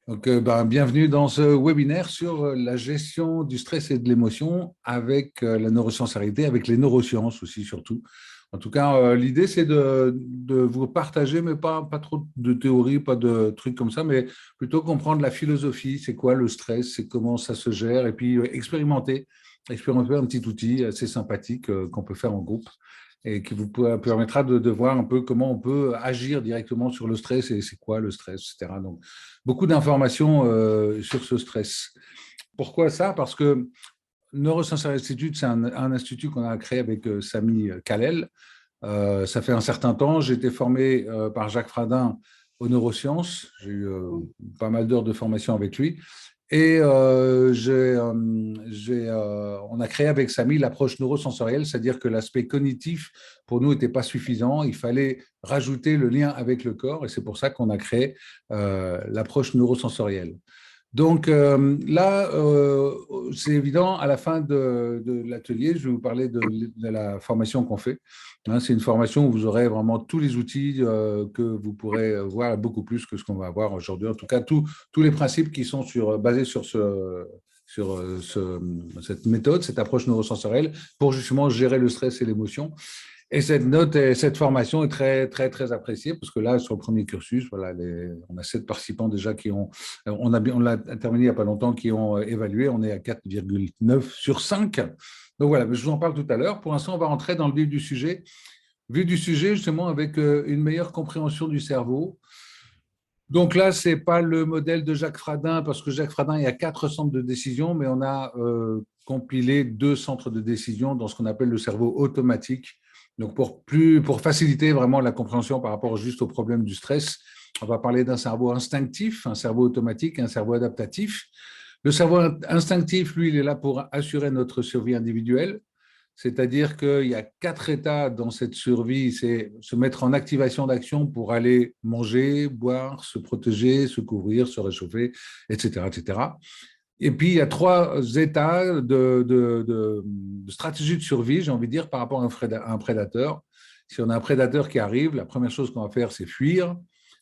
Donc, bienvenue dans ce webinaire sur la gestion du stress et de l'émotion avec la neurosensorialité, avec les neurosciences aussi surtout. En tout cas, l'idée c'est de vous partager, mais pas trop de théorie, pas de trucs comme ça, mais plutôt comprendre la philosophie, c'est quoi le stress, c'est comment ça se gère, et puis expérimenter un petit outil assez sympathique qu'on peut faire en groupe et qui vous permettra de voir un peu comment on peut agir directement sur le stress et c'est quoi le stress, etc. Donc, beaucoup d'informations sur ce stress. Pourquoi ça? Parce que Neuroscience Institute, c'est un institut qu'on a créé avec Sami Khalel. Ça fait un certain temps. J'ai été formé par Jacques Fradin aux neurosciences. J'ai eu pas mal d'heures de formation avec lui. Et on a créé avec Samy l'approche neurosensorielle, c'est-à-dire que l'aspect cognitif, pour nous, n'était pas suffisant. Il fallait rajouter le lien avec le corps, et c'est pour ça qu'on a créé l'approche neurosensorielle. Donc là, c'est évident, à la fin de l'atelier, je vais vous parler de la formation qu'on fait. Hein, c'est une formation où vous aurez vraiment tous les outils que vous pourrez voir, beaucoup plus que ce qu'on va voir aujourd'hui. En tout cas, tous les principes qui sont basés sur cette méthode, cette approche neurosensorielle pour justement gérer le stress et l'émotion. Et cette formation est très, très, très appréciée parce que là, sur le premier cursus, voilà, on a 7 participants déjà qui ont, on l'a terminé il n'y a pas longtemps, qui ont évalué. On est à 4,9 sur 5. Donc voilà, je vous en parle tout à l'heure. Pour l'instant, on va rentrer dans le vif du sujet. Vif du sujet, justement, avec une meilleure compréhension du cerveau. Donc là, ce n'est pas le modèle de Jacques Fradin, parce que Jacques Fradin, il y a 4 centres de décision, mais on a compilé 2 centres de décision dans ce qu'on appelle le cerveau automatique. Donc pour faciliter vraiment la compréhension par rapport juste au problème du stress, on va parler d'un cerveau instinctif, un cerveau automatique, un cerveau adaptatif. Le cerveau instinctif, lui, il est là pour assurer notre survie individuelle. C'est-à-dire qu'il y a 4 états dans cette survie, c'est se mettre en activation d'action pour aller manger, boire, se protéger, se couvrir, se réchauffer, etc., etc. Et puis, il y a 3 états de stratégie de survie, j'ai envie de dire, par rapport à un prédateur. Si on a un prédateur qui arrive, la première chose qu'on va faire, c'est fuir.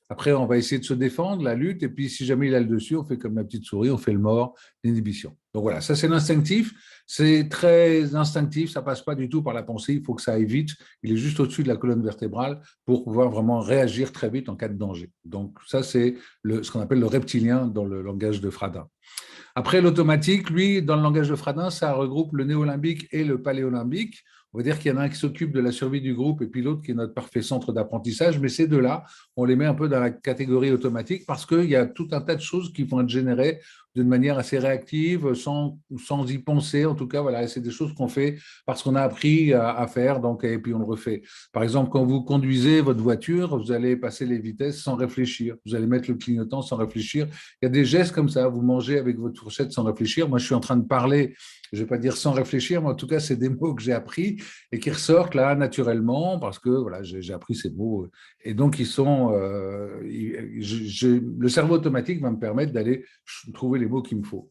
Après, on va essayer de se défendre, la lutte. Et puis, si jamais il a le dessus, on fait comme la petite souris, on fait le mort, l'inhibition. Donc voilà, ça c'est l'instinctif. C'est très instinctif, ça passe pas du tout par la pensée. Il faut que ça aille vite. Il est juste au-dessus de la colonne vertébrale pour pouvoir vraiment réagir très vite en cas de danger. Donc ça, c'est ce qu'on appelle le reptilien dans le langage de Fradin. Après, l'automatique, lui, dans le langage de Fradin, ça regroupe le néolimbique et le paléolimbique. On va dire qu'il y en a un qui s'occupe de la survie du groupe et puis l'autre qui est notre parfait centre d'apprentissage. Mais ces deux-là, on les met un peu dans la catégorie automatique parce qu'il y a tout un tas de choses qui vont être générées d'une manière assez réactive, sans y penser. En tout cas, voilà, c'est des choses qu'on fait parce qu'on a appris à faire, donc, et puis on le refait. Par exemple, quand vous conduisez votre voiture, vous allez passer les vitesses sans réfléchir. Vous allez mettre le clignotant sans réfléchir. Il y a des gestes comme ça. Vous mangez avec votre fourchette sans réfléchir. Moi, je suis en train de parler, je ne vais pas dire sans réfléchir, mais en tout cas, c'est des mots que j'ai appris et qui ressortent là naturellement parce que voilà, j'ai appris ces mots. Et donc, ils sont. Le cerveau automatique va me permettre d'aller trouver les mots qu'il me faut.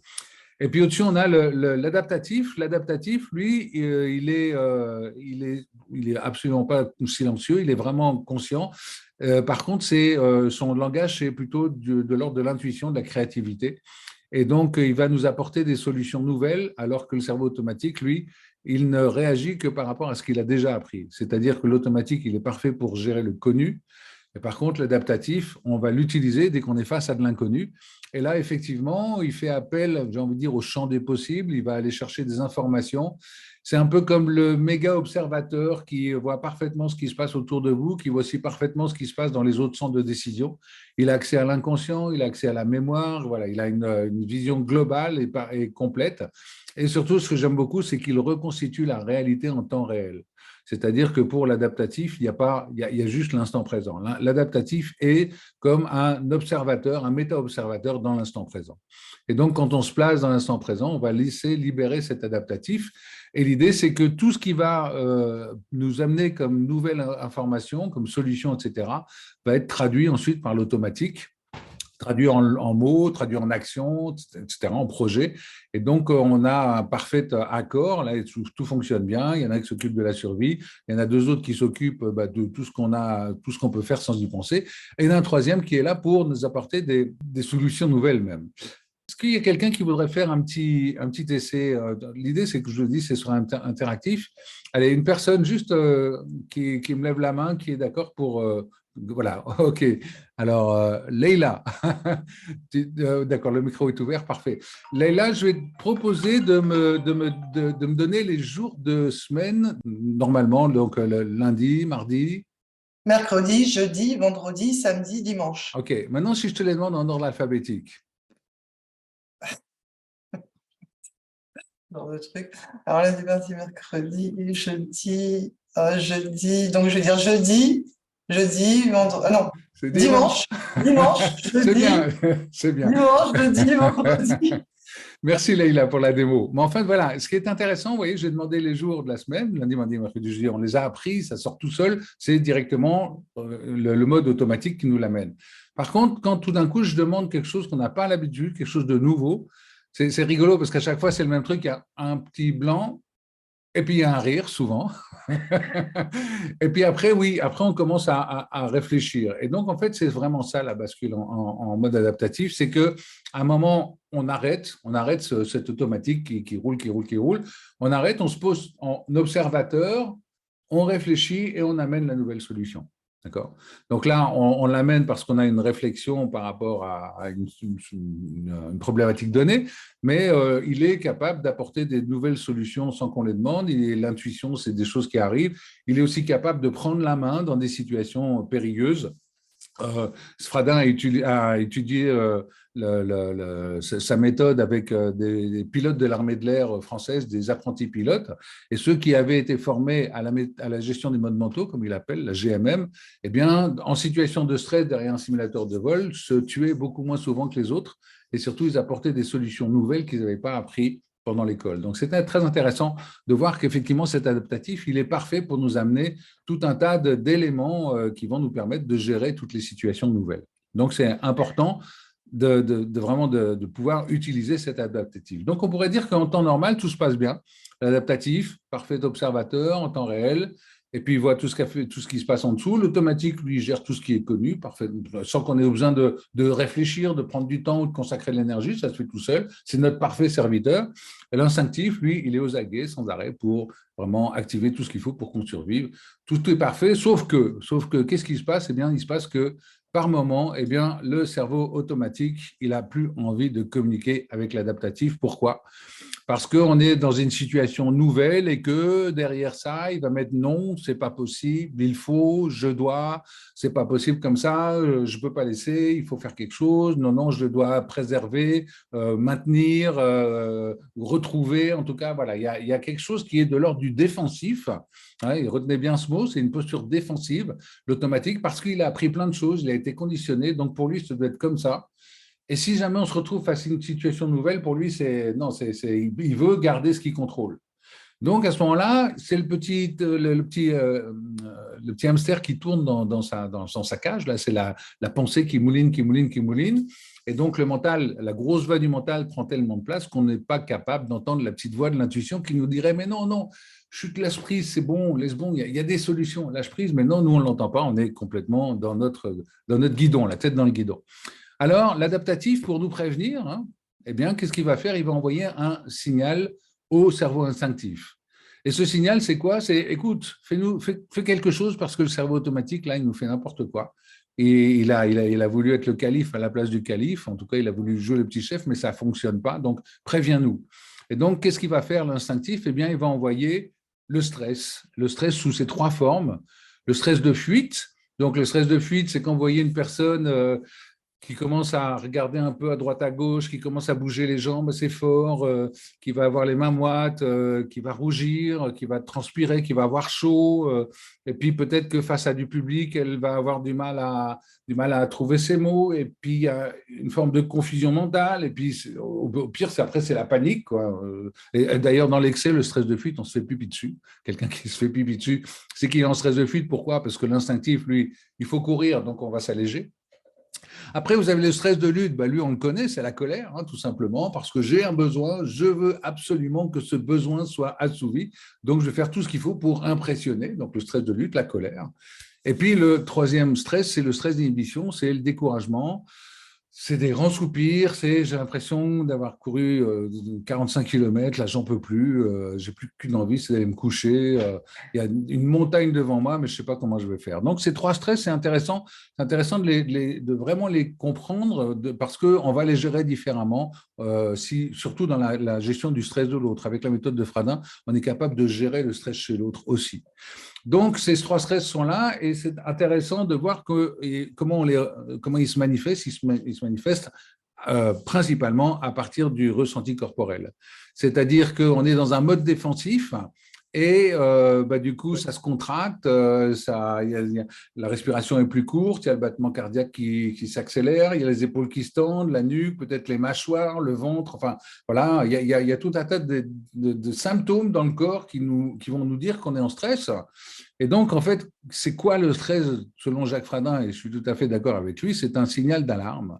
Et puis au-dessus, on a l'adaptatif. L'adaptatif, lui, il est absolument pas silencieux, il est vraiment conscient. Par contre, son langage, c'est plutôt de l'ordre de l'intuition, de la créativité. Et donc, il va nous apporter des solutions nouvelles, alors que le cerveau automatique, lui, il ne réagit que par rapport à ce qu'il a déjà appris. C'est-à-dire que l'automatique, il est parfait pour gérer le connu. Et par contre, l'adaptatif, on va l'utiliser dès qu'on est face à de l'inconnu. Et là, effectivement, il fait appel, j'ai envie de dire, au champ des possibles. Il va aller chercher des informations. C'est un peu comme le méga observateur qui voit parfaitement ce qui se passe autour de vous, qui voit aussi parfaitement ce qui se passe dans les autres centres de décision. Il a accès à l'inconscient, il a accès à la mémoire. Voilà, il a une vision globale et complète. Et surtout, ce que j'aime beaucoup, c'est qu'il reconstitue la réalité en temps réel. C'est-à-dire que pour l'adaptatif, il y a juste l'instant présent. L'adaptatif est comme un observateur, un méta-observateur dans l'instant présent. Et donc, quand on se place dans l'instant présent, on va laisser libérer cet adaptatif. Et l'idée, c'est que tout ce qui va nous amener comme nouvelle information, comme solution, etc., va être traduit ensuite par l'automatique traduit en mots, traduit en actions, etc., en projets. Et donc, on a un parfait accord. Là, tout fonctionne bien. Il y en a qui s'occupent de la survie. Il y en a deux autres qui s'occupent de tout ce qu'on a, tout ce qu'on peut faire sans y penser. Et il y en a un troisième qui est là pour nous apporter des solutions nouvelles même. Est-ce qu'il y a quelqu'un qui voudrait faire un petit essai? L'idée, c'est que je le dis, c'est sur interactif. Allez, une personne juste qui me lève la main, qui est d'accord pour… voilà, OK. Alors, Leïla, d'accord, le micro est ouvert, parfait. Leïla, je vais te proposer de me donner les jours de semaine, normalement, donc le lundi, mardi. Mercredi, jeudi, vendredi, samedi, dimanche. OK, maintenant, si je te les demande en ordre alphabétique. Dans le truc. Alors là, c'est parti mercredi, jeudi, jeudi. Donc, je vais dire jeudi, vendredi. Ah non, C'est dimanche, C'est jeudi, bien, c'est bien. dimanche, jeudi, vendredi. Merci Leïla pour la démo. Mais en fait, voilà, ce qui est intéressant, vous voyez, j'ai demandé les jours de la semaine, lundi, mardi, mercredi, jeudi, on les a appris, ça sort tout seul, c'est directement le mode automatique qui nous l'amène. Par contre, quand tout d'un coup, je demande quelque chose qu'on n'a pas l'habitude, quelque chose de nouveau, c'est rigolo parce qu'à chaque fois, c'est le même truc, il y a un petit blanc, et puis il y a un rire souvent. Et puis après, oui, après on commence à réfléchir. Et donc, en fait, c'est vraiment ça la bascule en mode adaptatif, c'est qu'à un moment, on arrête cet automatique qui roule, qui roule, qui roule. On arrête, on se pose en observateur, on réfléchit et on amène la nouvelle solution. D'accord. Donc là, on l'amène parce qu'on a une réflexion par rapport à une problématique donnée, mais il est capable d'apporter des nouvelles solutions sans qu'on les demande. L'intuition, c'est des choses qui arrivent. Il est aussi capable de prendre la main dans des situations périlleuses. Sfradin a étudié sa méthode avec des pilotes de l'armée de l'air française, des apprentis pilotes, et ceux qui avaient été formés à la gestion des modes mentaux, comme il appelle, la GMM, eh bien, en situation de stress derrière un simulateur de vol, se tuaient beaucoup moins souvent que les autres, et surtout, ils apportaient des solutions nouvelles qu'ils n'avaient pas appris pendant l'école. Donc, c'était très intéressant de voir qu'effectivement, cet adaptatif, il est parfait pour nous amener tout un tas d'éléments qui vont nous permettre de gérer toutes les situations nouvelles. Donc, c'est important vraiment de pouvoir utiliser cet adaptatif. Donc, on pourrait dire qu'en temps normal, tout se passe bien. L'adaptatif, parfait observateur en temps réel, et puis il voit tout ce qui se passe en dessous. L'automatique, lui, gère tout ce qui est connu, parfait, sans qu'on ait besoin de réfléchir, de prendre du temps ou de consacrer de l'énergie, ça se fait tout seul. C'est notre parfait serviteur. Et l'instinctif, lui, il est aux aguets sans arrêt pour vraiment activer tout ce qu'il faut pour qu'on survive. Tout est parfait, sauf que qu'est-ce qui se passe? Eh bien, il se passe que par moment, eh bien, le cerveau automatique, il n'a plus envie de communiquer avec l'adaptatif. Pourquoi? Parce qu'on est dans une situation nouvelle et que derrière ça, il va mettre non, c'est pas possible, il faut, je dois, c'est pas possible comme ça, je peux pas laisser, il faut faire quelque chose, non, non, je dois préserver, maintenir, retrouver, en tout cas, voilà, il y a quelque chose qui est de l'ordre du défensif. Hein, et retenez bien ce mot, c'est une posture défensive, l'automatique, parce qu'il a appris plein de choses, il a été conditionné, donc pour lui, ça doit être comme ça. Et si jamais on se retrouve face à une situation nouvelle, pour lui, il veut garder ce qu'il contrôle. Donc, à ce moment-là, c'est le petit hamster qui tourne dans sa cage. Là, c'est la pensée qui mouline, qui mouline, qui mouline. Et donc, le mental, la grosse voix du mental prend tellement de place qu'on n'est pas capable d'entendre la petite voix de l'intuition qui nous dirait « Mais non, non, chute, lâche prise, c'est bon, laisse bon, il y a des solutions, lâche prise. » Mais non, nous, on ne l'entend pas, on est complètement dans notre guidon, la tête dans le guidon. Alors, l'adaptatif, pour nous prévenir, hein, eh bien, qu'est-ce qu'il va faire? Il va envoyer un signal au cerveau instinctif. Et ce signal, c'est quoi? C'est, écoute, fais quelque chose parce que le cerveau automatique, là, il nous fait n'importe quoi. Et il a voulu être le calife à la place du calife. En tout cas, il a voulu jouer le petit chef, mais ça ne fonctionne pas. Donc, préviens-nous. Et donc, qu'est-ce qu'il va faire, l'instinctif? Eh bien, il va envoyer le stress sous ses trois formes. Le stress de fuite. Donc, le stress de fuite, c'est quand vous voyez une personne qui commence à regarder un peu à droite à gauche, qui commence à bouger les jambes assez fort, qui va avoir les mains moites, qui va rougir, qui va transpirer, qui va avoir chaud, et puis peut-être que face à du public, elle va avoir du mal à trouver ses mots, et puis il y a une forme de confusion mentale, et puis au pire, après, c'est la panique, quoi. Et d'ailleurs, dans l'excès, le stress de fuite, on se fait pipi dessus. Quelqu'un qui se fait pipi dessus, c'est qu'il est en stress de fuite. Pourquoi? Parce que l'instinctif, lui, il faut courir, donc on va s'alléger. Après, vous avez le stress de lutte. Lui, on le connaît, c'est la colère, hein, tout simplement, parce que j'ai un besoin, je veux absolument que ce besoin soit assouvi. Donc, je vais faire tout ce qu'il faut pour impressionner. Donc, le stress de lutte, la colère. Et puis, le troisième stress, c'est le stress d'inhibition, c'est le découragement. C'est des grands soupirs, j'ai l'impression d'avoir couru 45 km, là j'en peux plus, j'ai plus qu'une envie, c'est d'aller me coucher. Il y a une montagne devant moi, mais je ne sais pas comment je vais faire. Donc ces trois stress, c'est intéressant de vraiment les comprendre parce qu'on va les gérer différemment, surtout dans la gestion du stress de l'autre. Avec la méthode de Fradin, on est capable de gérer le stress chez l'autre aussi. Donc, ces trois stress sont là et c'est intéressant de voir comment ils se manifestent. Ils se manifestent principalement à partir du ressenti corporel. C'est-à-dire qu'on est dans un mode défensif et du coup, ça se contracte, la respiration est plus courte, il y a le battement cardiaque qui s'accélère, il y a les épaules qui se tendent, la nuque, peut-être les mâchoires, le ventre, enfin voilà, il y a tout un tas de symptômes dans le corps qui vont nous dire qu'on est en stress. Et donc, en fait, c'est quoi le stress selon Jacques Fradin, et je suis tout à fait d'accord avec lui, c'est un signal d'alarme.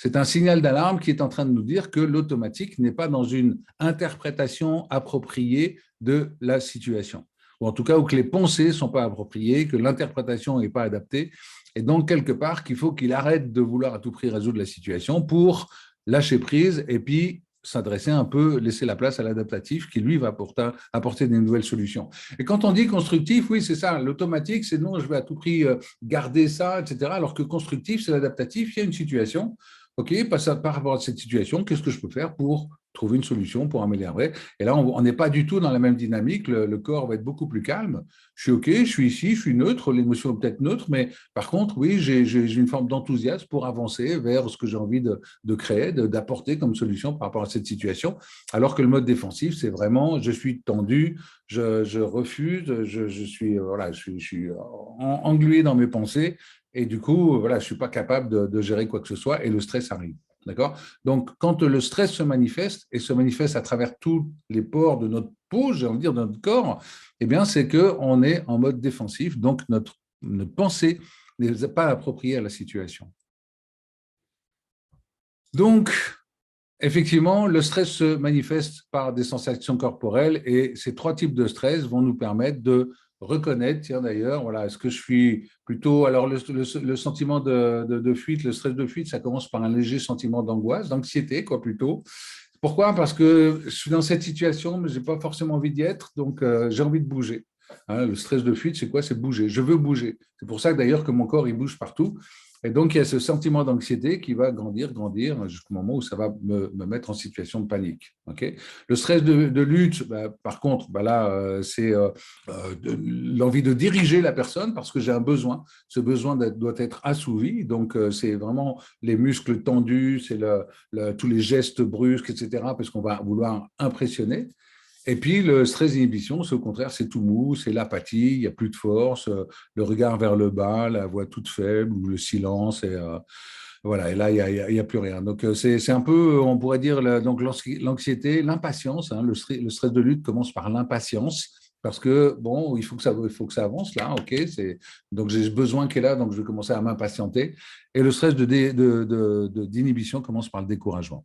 C'est un signal d'alarme qui est en train de nous dire que l'automatique n'est pas dans une interprétation appropriée de la situation. Ou en tout cas, où que les pensées ne sont pas appropriées, que l'interprétation n'est pas adaptée. Et donc, quelque part, qu'il faut qu'il arrête de vouloir à tout prix résoudre la situation pour lâcher prise et puis s'adresser un peu, laisser la place à l'adaptatif qui, lui, va apporter des nouvelles solutions. Et quand on dit constructif, oui, c'est ça. L'automatique, c'est non, je vais à tout prix garder ça, etc. Alors que constructif, c'est l'adaptatif. Il y a une situation. OK, par rapport à cette situation, qu'est-ce que je peux faire pour trouver une solution, pour améliorer? Et là, on n'est pas du tout dans la même dynamique. Le corps va être beaucoup plus calme. Je suis OK, je suis ici, je suis neutre. L'émotion est peut-être neutre, mais par contre, oui, j'ai une forme d'enthousiasme pour avancer vers ce que j'ai envie de créer, d'apporter comme solution par rapport à cette situation. Alors que le mode défensif, c'est vraiment, je suis tendu, je refuse, je suis englué dans mes pensées. Et du coup, voilà, je ne suis pas capable de gérer quoi que ce soit et le stress arrive. D'accord? Donc, quand le stress se manifeste et se manifeste à travers tous les pores de notre peau, j'ai envie de dire de notre corps, eh bien, c'est qu'on est en mode défensif. Donc, notre pensée n'est pas appropriée à la situation. Donc, effectivement, le stress se manifeste par des sensations corporelles et ces trois types de stress vont nous permettre de reconnaître, tiens d'ailleurs, voilà, est-ce que je suis plutôt, alors le sentiment de fuite, le stress de fuite, ça commence par un léger sentiment d'angoisse, d'anxiété, quoi, plutôt. Pourquoi? Parce que je suis dans cette situation, mais je n'ai pas forcément envie d'y être, donc j'ai envie de bouger. Hein, le stress de fuite, c'est quoi? C'est bouger. Je veux bouger. C'est pour ça que d'ailleurs que mon corps, il bouge partout. Et donc, il y a ce sentiment d'anxiété qui va grandir jusqu'au moment où ça va me mettre en situation de panique. Okay, le stress de lutte, par contre, là, c'est l'envie de diriger la personne parce que j'ai un besoin. Ce besoin doit être assouvi. Donc, c'est vraiment les muscles tendus, c'est tous les gestes brusques, etc., parce qu'on va vouloir impressionner. Et puis, le stress d'inhibition, c'est au contraire, c'est tout mou, c'est l'apathie, il n'y a plus de force, le regard vers le bas, la voix toute faible, ou le silence, et voilà, et là, il y a plus rien. Donc, c'est un peu, on pourrait dire, donc l'anxiété, l'impatience, hein, le stress de lutte commence par l'impatience, parce que, bon, il faut que ça avance, là, OK, donc j'ai besoin qu'elle est là, donc je vais commencer à m'impatienter. Et le stress d'inhibition commence par le découragement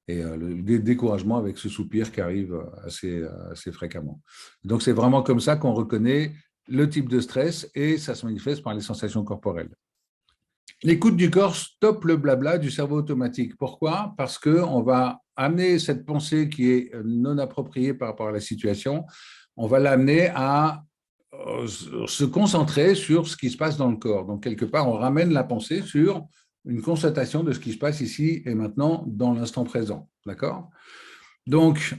et le découragement avec ce soupir qui arrive assez fréquemment. Donc, c'est vraiment comme ça qu'on reconnaît le type de stress et ça se manifeste par les sensations corporelles. L'écoute du corps stoppe le blabla du cerveau automatique. Pourquoi? Parce qu'on va amener cette pensée qui est non appropriée par rapport à la situation, on va l'amener à se concentrer sur ce qui se passe dans le corps. Donc, quelque part, on ramène la pensée sur une constatation de ce qui se passe ici et maintenant dans l'instant présent. D'accord? Donc,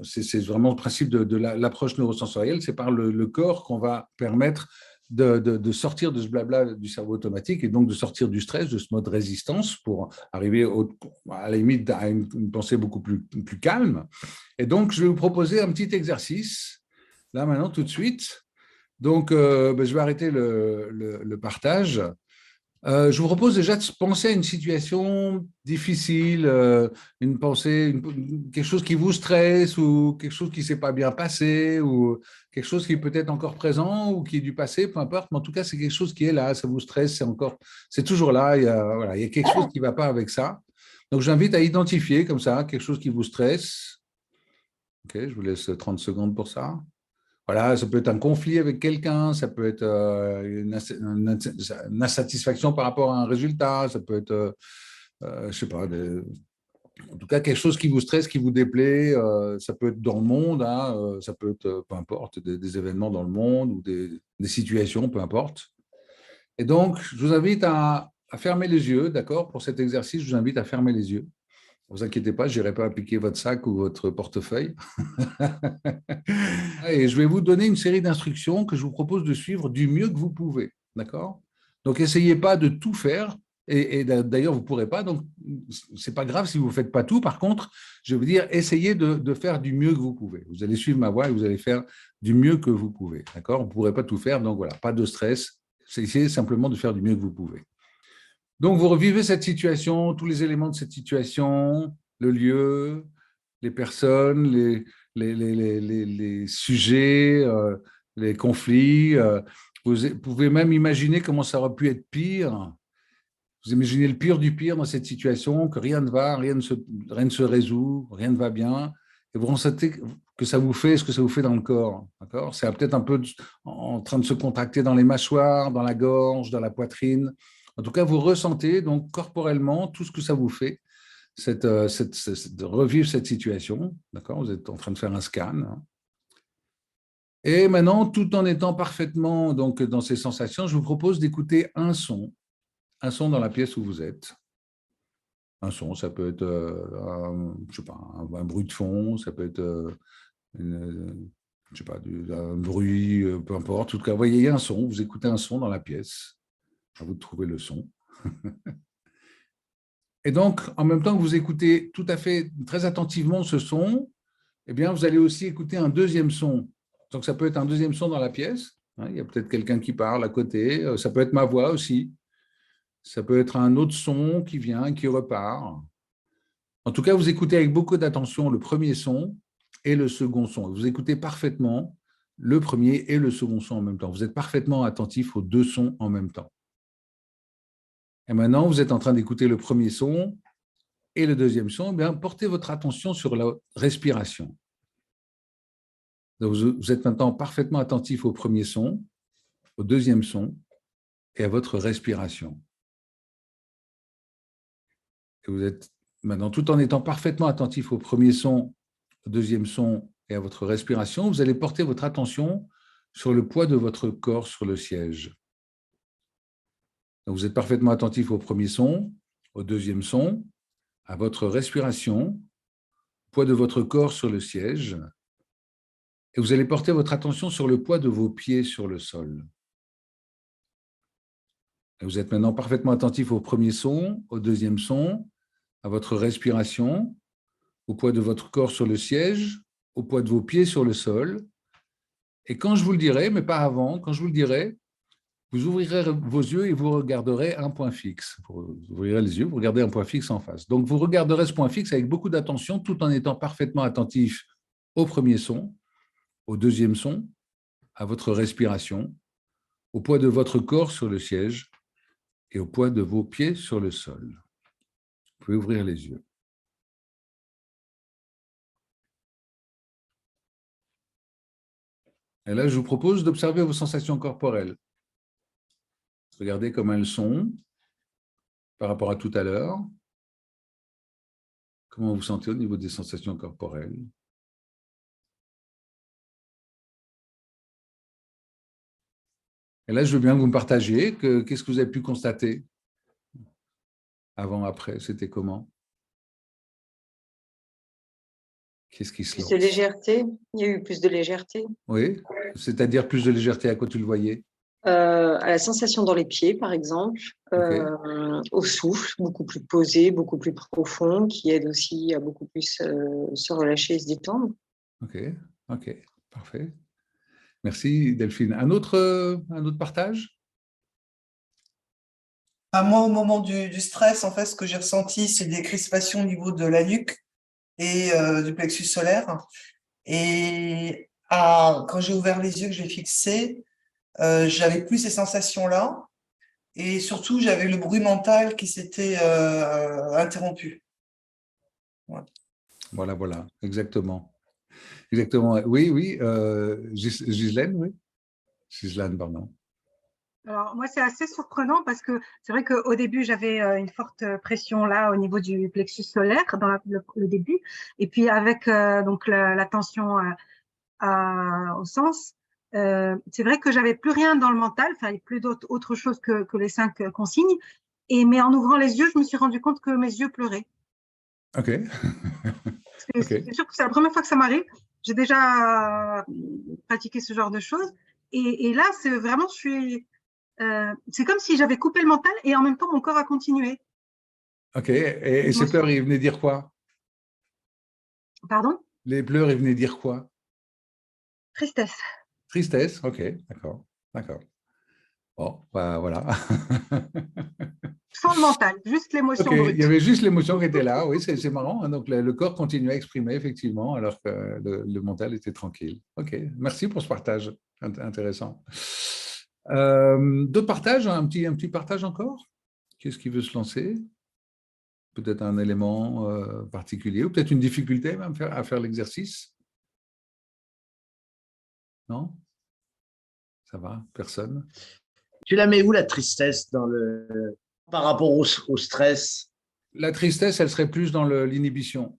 c'est vraiment le principe de l'approche neurosensorielle. C'est par le corps qu'on va permettre de sortir de ce blabla du cerveau automatique et donc de sortir du stress, de ce mode résistance pour arriver à la limite à une pensée beaucoup plus calme. Et donc, je vais vous proposer un petit exercice, là maintenant, tout de suite. Donc, je vais arrêter le partage. Je vous propose déjà de penser à une situation difficile, une pensée, quelque chose qui vous stresse ou quelque chose qui ne s'est pas bien passé ou quelque chose qui est peut-être encore présent ou qui est du passé, peu importe. Mais en tout cas, c'est quelque chose qui est là, ça vous stresse, c'est toujours là. Voilà, il y a quelque chose qui ne va pas avec ça. Donc, j'invite à identifier comme ça quelque chose qui vous stresse. Ok, je vous laisse 30 secondes pour ça. Voilà, ça peut être un conflit avec quelqu'un, ça peut être une insatisfaction par rapport à un résultat, ça peut être, je sais pas, en tout cas quelque chose qui vous stresse, qui vous déplaît, ça peut être dans le monde, hein, ça peut être, peu importe, des événements dans le monde ou des situations, peu importe. Et donc, je vous invite à fermer les yeux, d'accord? Pour cet exercice, je vous invite à fermer les yeux. Ne vous inquiétez pas, je n'irai pas appliquer votre sac ou votre portefeuille. Et je vais vous donner une série d'instructions que je vous propose de suivre du mieux que vous pouvez. D'accord? Donc, essayez pas de tout faire. Et d'ailleurs, vous ne pourrez pas. Donc, ce n'est pas grave si vous ne faites pas tout. Par contre, je veux dire, essayez de faire du mieux que vous pouvez. Vous allez suivre ma voie et vous allez faire du mieux que vous pouvez. D'accord? Vous ne pourrez pas tout faire. Donc, voilà, pas de stress. Essayez simplement de faire du mieux que vous pouvez. Donc, vous revivez cette situation, tous les éléments de cette situation, le lieu, les personnes, les sujets, les conflits. Vous pouvez même imaginer comment ça aurait pu être pire. Vous imaginez le pire du pire dans cette situation, que rien ne va, rien ne se résout, rien ne va bien. Et vous ressentez que ça vous fait ce que ça vous fait dans le corps. D'accord? C'est peut-être un peu en train de se contracter dans les mâchoires, dans la gorge, dans la poitrine. En tout cas, vous ressentez donc corporellement tout ce que ça vous fait de revivre cette situation. D'accord? Vous êtes en train de faire un scan. Et maintenant, tout en étant parfaitement donc, dans ces sensations, je vous propose d'écouter un son dans la pièce où vous êtes. Un son, ça peut être je sais pas, un bruit de fond, ça peut être je sais pas, un bruit, peu importe. En tout cas, vous voyez, il y a un son, vous écoutez un son dans la pièce, à vous de trouver le son. Et donc, en même temps que vous écoutez tout à fait, très attentivement ce son, eh bien, vous allez aussi écouter un deuxième son. Donc, ça peut être un deuxième son dans la pièce. Hein, il y a peut-être quelqu'un qui parle à côté. Ça peut être ma voix aussi. Ça peut être un autre son qui vient, qui repart. En tout cas, vous écoutez avec beaucoup d'attention le premier son et le second son. Vous écoutez parfaitement le premier et le second son en même temps. Vous êtes parfaitement attentif aux deux sons en même temps. Et maintenant, vous êtes en train d'écouter le premier son et le deuxième son. Eh bien, portez votre attention sur la respiration. Donc, vous êtes maintenant parfaitement attentif au premier son, au deuxième son et à votre respiration. Et vous êtes maintenant, tout en étant parfaitement attentif au premier son, au deuxième son et à votre respiration, vous allez porter votre attention sur le poids de votre corps sur le siège. Donc, vous êtes parfaitement attentif au premier son, au deuxième son, à votre respiration, poids de votre corps sur le siège, et vous allez porter votre attention sur le poids de vos pieds sur le sol. Et vous êtes maintenant parfaitement attentif au premier son, au deuxième son, à votre respiration, au poids de votre corps sur le siège, au poids de vos pieds sur le sol. Et quand je vous le dirai, mais pas avant, quand je vous le dirai, vous ouvrirez vos yeux et vous regarderez un point fixe. Vous ouvrirez les yeux, vous regardez un point fixe en face. Donc, vous regarderez ce point fixe avec beaucoup d'attention, tout en étant parfaitement attentif au premier son, au deuxième son, à votre respiration, au poids de votre corps sur le siège et au poids de vos pieds sur le sol. Vous pouvez ouvrir les yeux. Et là, je vous propose d'observer vos sensations corporelles. Regardez comment elles sont par rapport à tout à l'heure. Comment vous vous sentez au niveau des sensations corporelles? Et là, je veux bien que vous me partagiez qu'est-ce que vous avez pu constater avant, après, c'était comment? Qu'est-ce qui se Plus de lance? légèreté, il y a eu plus de légèreté. Oui, c'est-à-dire plus de légèreté, à quoi tu le voyais? À la sensation dans les pieds, par exemple, Ok, au souffle, beaucoup plus posé, beaucoup plus profond, qui aide aussi à beaucoup plus se relâcher et se détendre. ok, ok, parfait. Merci Delphine. Un autre partage? Moi, au moment du stress, en fait, ce que j'ai ressenti, c'est des crispations au niveau de la nuque et du plexus solaire. Et quand j'ai ouvert les yeux, que j'ai fixé, j'avais plus ces sensations-là. Et surtout, j'avais le bruit mental qui s'était interrompu. Ouais. Voilà, exactement. Exactement. Oui, oui. Ghislaine, oui. Ghislaine, pardon. Alors, moi, c'est assez surprenant parce que c'est vrai qu'au début, j'avais une forte pression là au niveau du plexus solaire dans le début. Et puis, avec donc la tension au sens, c'est vrai que j'avais plus rien dans le mental, enfin, plus autre chose que les 5 consignes. Mais en ouvrant les yeux, je me suis rendu compte que mes yeux pleuraient. OK. OK. C'est sûr que c'est la première fois que ça m'arrive. J'ai déjà pratiqué ce genre de choses. Et là, c'est vraiment, c'est comme si j'avais coupé le mental et en même temps, mon corps a continué. OK. Et ces pleurs, ils venaient dire quoi? Pardon? Les pleurs, ils venaient dire quoi? Tristesse. Tristesse. OK. D'accord. D'accord. Bon, bah, voilà. Sans le mental, juste l'émotion OK. brute. Il y avait juste l'émotion qui était là. Oui, c'est marrant, hein. Donc, le corps continuait à exprimer, effectivement, alors que le mental était tranquille. OK. Merci pour ce partage. Intéressant. D'autres partages? Un petit partage encore? Qu'est-ce qui veut se lancer? Peut-être un élément particulier ou peut-être une difficulté même à faire l'exercice? Non? Ça va? Personne? Tu la mets où, la tristesse, par rapport au stress? La tristesse, elle serait plus dans l'inhibition.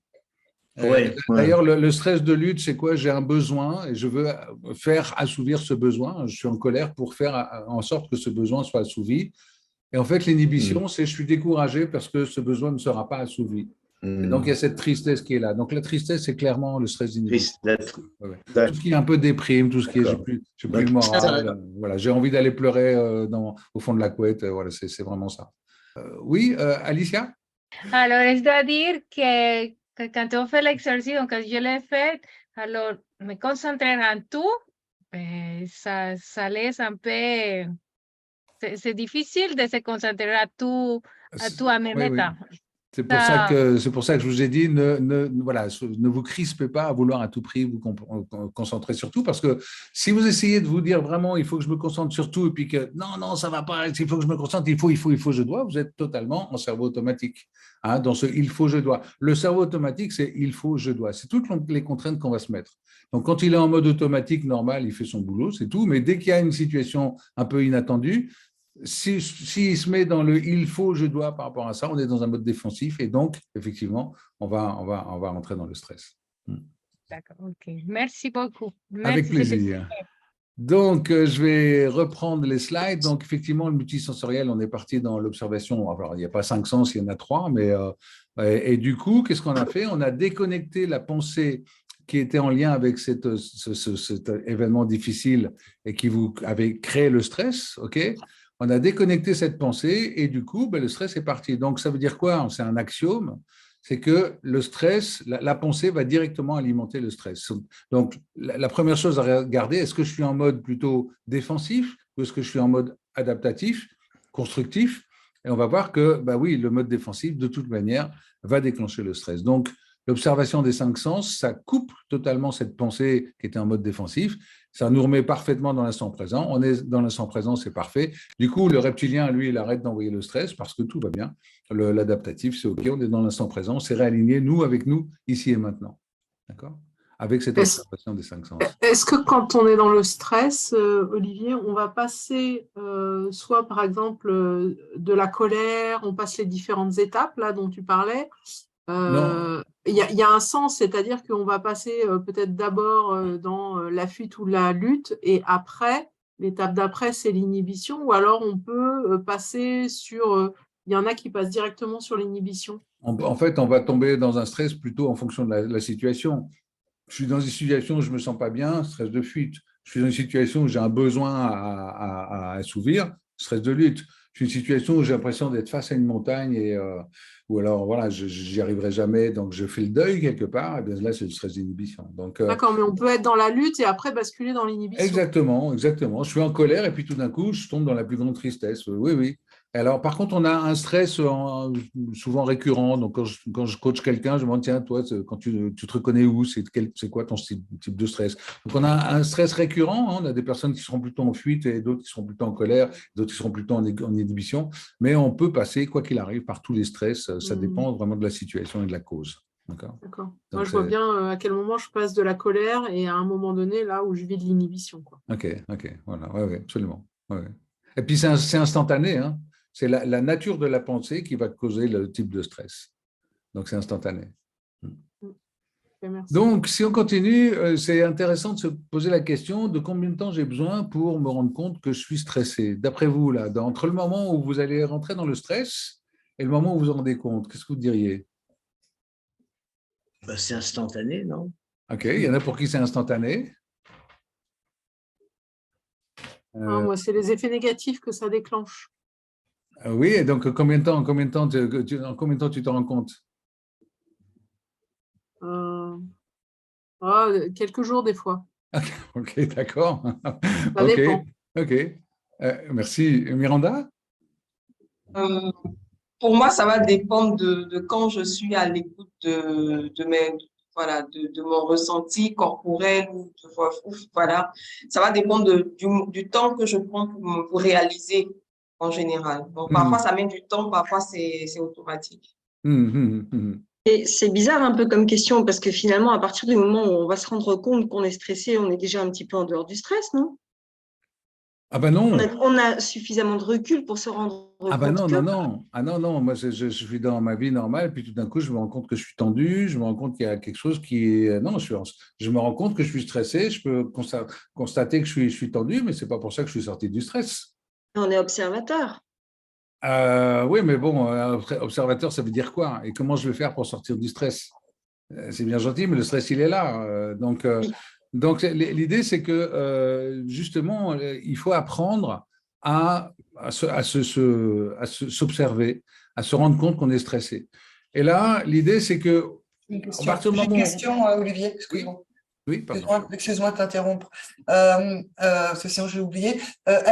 Ouais, D'ailleurs, le stress de lutte, c'est quoi? J'ai un besoin et je veux faire assouvir ce besoin. Je suis en colère pour faire en sorte que ce besoin soit assouvi. Et en fait, l'inhibition, c'est je suis découragé parce que ce besoin ne sera pas assouvi. Et donc, il y a cette tristesse qui est là. Donc, la tristesse, c'est clairement le stress d'inhibition. Ouais. Tout ce qui est un peu déprime, tout ce qui est j'ai plus le moral, voilà, j'ai envie d'aller pleurer au fond de la couette, voilà, c'est vraiment ça. Oui, Alicia? Alors, je dois dire que quand on fait l'exercice, quand je l'ai fait, alors me concentrer en tout, ça laisse un peu. C'est difficile de se concentrer à tout en même Oui, oui. temps. C'est pour ça que je vous ai dit, voilà, ne vous crispez pas à vouloir à tout prix vous concentrer sur tout, parce que si vous essayez de vous dire vraiment, il faut que je me concentre sur tout, et puis que non, ça va pas, il faut que je me concentre, il faut, je dois, vous êtes totalement en cerveau automatique, hein, dans ce il faut, je dois. Le cerveau automatique, c'est il faut, je dois. C'est toutes les contraintes qu'on va se mettre. Donc, quand il est en mode automatique, normal, il fait son boulot, c'est tout, mais dès qu'il y a une situation un peu inattendue, s'il se met dans le il faut, je dois par rapport à ça, on est dans un mode défensif et donc, effectivement, on va rentrer dans le stress. D'accord, ok. Merci beaucoup. Merci, avec plaisir. Donc, je vais reprendre les slides. Donc, effectivement, le multisensoriel, on est parti dans l'observation. Alors, il n'y a pas 5 sens, il y en a 3. Et du coup, qu'est-ce qu'on a fait? On a déconnecté la pensée qui était en lien avec cet événement difficile et qui vous avait créé le stress, ok? On a déconnecté cette pensée et du coup, le stress est parti. Donc, ça veut dire quoi? C'est un axiome, c'est que le stress, la pensée va directement alimenter le stress. Donc, la première chose à regarder, est-ce que je suis en mode plutôt défensif ou est-ce que je suis en mode adaptatif, constructif? Et on va voir que, oui, le mode défensif, de toute manière, va déclencher le stress. Donc, l'observation des 5 sens, ça coupe totalement cette pensée qui était en mode défensif. Ça nous remet parfaitement dans l'instant présent. On est dans l'instant présent, c'est parfait. Du coup, le reptilien, lui, il arrête d'envoyer le stress parce que tout va bien. L'adaptatif, c'est OK, on est dans l'instant présent, c'est réaligné, nous, avec nous, ici et maintenant. D'accord? Avec cette observation des 5 sens. Est-ce que quand on est dans le stress, Olivier, on va passer soit par exemple de la colère, on passe les différentes étapes là dont tu parlais. Il y a un sens, c'est-à-dire qu'on va passer peut-être d'abord dans la fuite ou la lutte et après, l'étape d'après, c'est l'inhibition ou alors on peut passer sur… il y en a qui passent directement sur l'inhibition. En fait, on va tomber dans un stress plutôt en fonction de la situation. Je suis dans une situation où je ne me sens pas bien, stress de fuite. Je suis dans une situation où j'ai un besoin à assouvir, stress de lutte. Je suis dans une situation où j'ai l'impression d'être face à une montagne ou alors, voilà, je n'y arriverai jamais, donc je fais le deuil quelque part, et bien là, c'est le stress d'inhibition. D'accord, mais on peut être dans la lutte et après basculer dans l'inhibition. Exactement. Je suis en colère et puis tout d'un coup, je tombe dans la plus grande tristesse. Oui. Alors, par contre, on a un stress souvent récurrent. Donc, quand je coach quelqu'un, je me demande, tiens, toi, quand tu te reconnais où, c'est quoi ton type de stress? Donc, on a un stress récurrent. Hein, on a des personnes qui seront plutôt en fuite et d'autres qui seront plutôt en colère, d'autres qui seront plutôt en inhibition. Mais on peut passer, quoi qu'il arrive, par tous les stress. Ça dépend vraiment de la situation et de la cause. D'accord. Moi, je vois bien à quel moment je passe de la colère et à un moment donné, là où je vis de l'inhibition. OK, voilà, ouais, absolument. Ouais. Et puis, c'est instantané, hein. C'est la nature de la pensée qui va causer le type de stress. Donc, c'est instantané. Merci. Donc, si on continue, c'est intéressant de se poser la question de combien de temps j'ai besoin pour me rendre compte que je suis stressé. D'après vous, là, entre le moment où vous allez rentrer dans le stress et le moment où vous vous rendez compte, qu'est-ce que vous diriez? C'est instantané, non? OK, il y en a pour qui c'est instantané. Moi, c'est les effets négatifs que ça déclenche. Oui, et donc combien de temps, en combien de temps tu te rends compte? Quelques jours des fois. OK, d'accord. Ça dépend. OK. Merci. Miranda? Pour moi, ça va dépendre de quand je suis à l'écoute de mon ressenti corporel voilà. Ça va dépendre du temps que je prends pour réaliser en général. Donc, parfois, ça met du temps, parfois, c'est automatique. Et c'est bizarre un peu comme question parce que finalement, à partir du moment où on va se rendre compte qu'on est stressé, on est déjà un petit peu en dehors du stress, non? Ah ben non. On a suffisamment de recul pour se rendre compte. Ah ben non. Ah non. Moi, je suis dans ma vie normale, puis tout d'un coup, je me rends compte que je suis tendu, je me rends compte qu'il y a quelque chose qui est… Non, je me rends compte que je suis stressé, je peux constater que je suis tendu, mais ce n'est pas pour ça que je suis sorti du stress. On est observateur. Oui, mais bon, observateur, ça veut dire quoi? Et comment je vais faire pour sortir du stress? C'est bien gentil, mais le stress, il est là. Donc, l'idée, c'est que justement, il faut apprendre à s'observer, à se rendre compte qu'on est stressé. Et là, l'idée, c'est que… Une question, Olivier, excuse-moi. Oui, pardon. Excuse-moi de t'interrompre, parce que sinon j'ai oublié.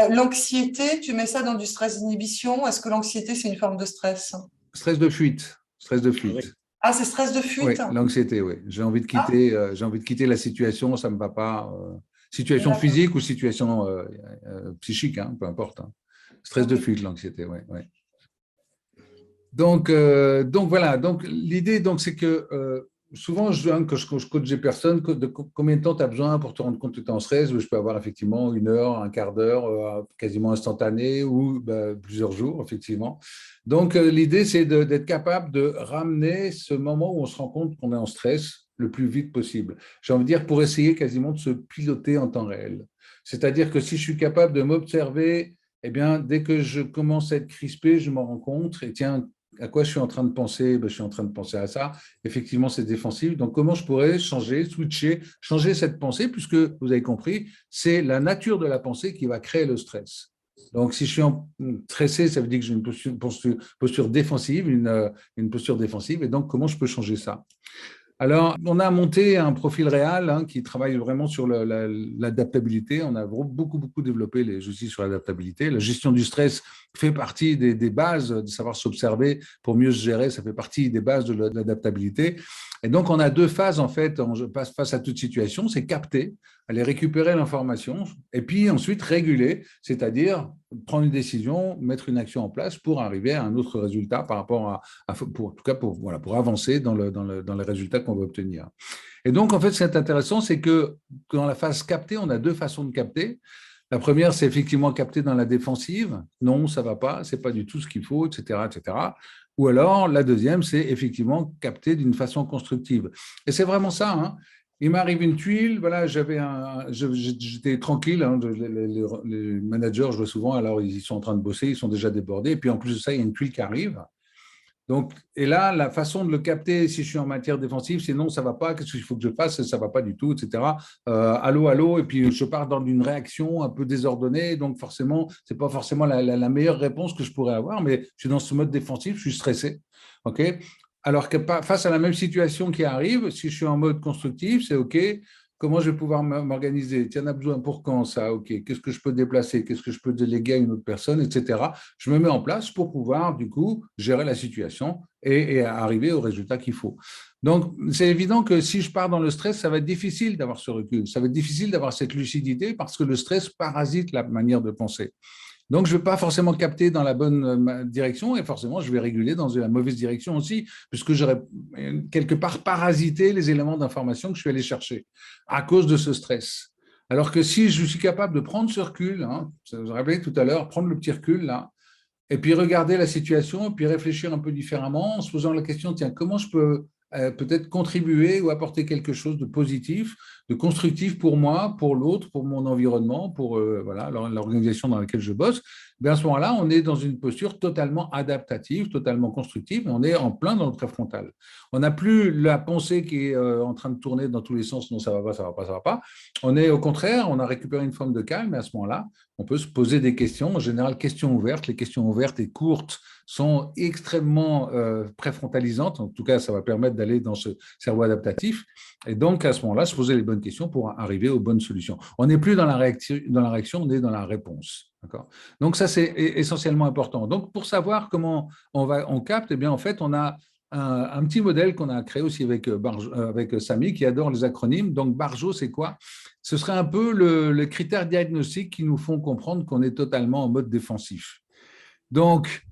L'anxiété, tu mets ça dans du stress d'inhibition. Est-ce que l'anxiété, c'est une forme de stress? Stress de fuite. Oui. Ah, c'est stress de fuite? Oui, l'anxiété, oui. J'ai envie de quitter la situation, ça ne me va pas. Situation physique ou situation psychique, hein, peu importe. Hein. Stress de fuite, l'anxiété, oui. Donc voilà. Donc l'idée, c'est que souvent, quand je coach des personnes, de combien de temps tu as besoin pour te rendre compte que tu es en stress? Je peux avoir effectivement 1 heure, un quart d'heure, quasiment instantané ou plusieurs jours, effectivement. Donc, l'idée, c'est d'être capable de ramener ce moment où on se rend compte qu'on est en stress le plus vite possible. J'ai envie de dire pour essayer quasiment de se piloter en temps réel. C'est-à-dire que si je suis capable de m'observer, eh bien, dès que je commence à être crispé, je m'en rends compte et tiens, à quoi je suis en train de penser? Je suis en train de penser à ça. Effectivement, c'est défensif. Donc, comment je pourrais changer cette pensée, puisque vous avez compris, c'est la nature de la pensée qui va créer le stress. Donc, si je suis stressé, ça veut dire que j'ai une posture défensive, une posture défensive. Et donc, comment je peux changer ça? Alors, on a monté un profil réel qui travaille vraiment sur l'adaptabilité. On a beaucoup développé les outils sur l'adaptabilité. La gestion du stress fait partie des bases de savoir s'observer pour mieux se gérer. Ça fait partie des bases de l'adaptabilité. Et donc, on a 2 phases, en fait, face à toute situation. C'est capter, aller récupérer l'information et puis ensuite réguler, c'est-à-dire prendre une décision, mettre une action en place pour arriver à un autre résultat par rapport pour avancer dans les résultats qu'on va obtenir. Et donc, en fait, ce qui est intéressant, c'est que dans la phase capter, on a 2 façons de capter. La première, c'est effectivement capter dans la défensive. Non, ça ne va pas, ce n'est pas du tout ce qu'il faut, etc., etc. Ou alors, la deuxième, c'est effectivement capter d'une façon constructive. Et c'est vraiment ça, hein. Il m'arrive une tuile, voilà, j'étais tranquille, hein, les managers, je vois souvent, alors ils sont en train de bosser, ils sont déjà débordés, et puis en plus de ça, il y a une tuile qui arrive. Donc, et là, la façon de le capter, si je suis en matière défensive, c'est non, ça ne va pas, qu'est-ce qu'il faut que je fasse, ça ne va pas du tout, etc. Allô, et puis je pars dans une réaction un peu désordonnée, donc forcément, ce n'est pas forcément la meilleure réponse que je pourrais avoir, mais je suis dans ce mode défensif, je suis stressé. OK ? Alors que face à la même situation qui arrive, si je suis en mode constructif, c'est OK, comment je vais pouvoir m'organiser? Tu en as besoin pour quand ça? OK. Qu'est-ce que je peux déplacer? Qu'est-ce que je peux déléguer à une autre personne, etc. Je me mets en place pour pouvoir, du coup, gérer la situation et arriver au résultat qu'il faut. Donc, c'est évident que si je pars dans le stress, ça va être difficile d'avoir ce recul. Ça va être difficile d'avoir cette lucidité parce que le stress parasite la manière de penser. Donc, je ne vais pas forcément capter dans la bonne direction et forcément, je vais réguler dans la mauvaise direction aussi, puisque j'aurais quelque part parasité les éléments d'information que je suis allé chercher à cause de ce stress. Alors que si je suis capable de prendre ce recul, hein, vous vous rappelez tout à l'heure, prendre le petit recul là, et puis regarder la situation, et puis réfléchir un peu différemment en se posant la question, tiens, comment je peux peut-être contribuer ou apporter quelque chose de positif, de constructif pour moi, pour l'autre, pour mon environnement, pour voilà, l'organisation dans laquelle je bosse. À ce moment-là, on est dans une posture totalement adaptative, totalement constructive, on est en plein dans le préfrontal. On n'a plus la pensée qui est en train de tourner dans tous les sens, non, ça ne va pas, ça ne va pas, ça ne va pas. On est au contraire, on a récupéré une forme de calme et à ce moment-là, on peut se poser des questions, en général questions ouvertes. Les questions ouvertes et courtes sont extrêmement préfrontalisantes, en tout cas ça va permettre d'aller dans ce cerveau adaptatif et donc à ce moment-là se poser les bonnes questions pour arriver aux bonnes solutions. On n'est plus dans la réaction, on est dans la réponse. D'accord ? Donc ça c'est essentiellement important. Donc pour savoir comment on capte, eh bien en fait on a un petit modèle qu'on a créé aussi avec Samy qui adore les acronymes. Donc BARJO c'est quoi ? Ce serait un peu le critère diagnostique qui nous font comprendre qu'on est totalement en mode défensif. Donc,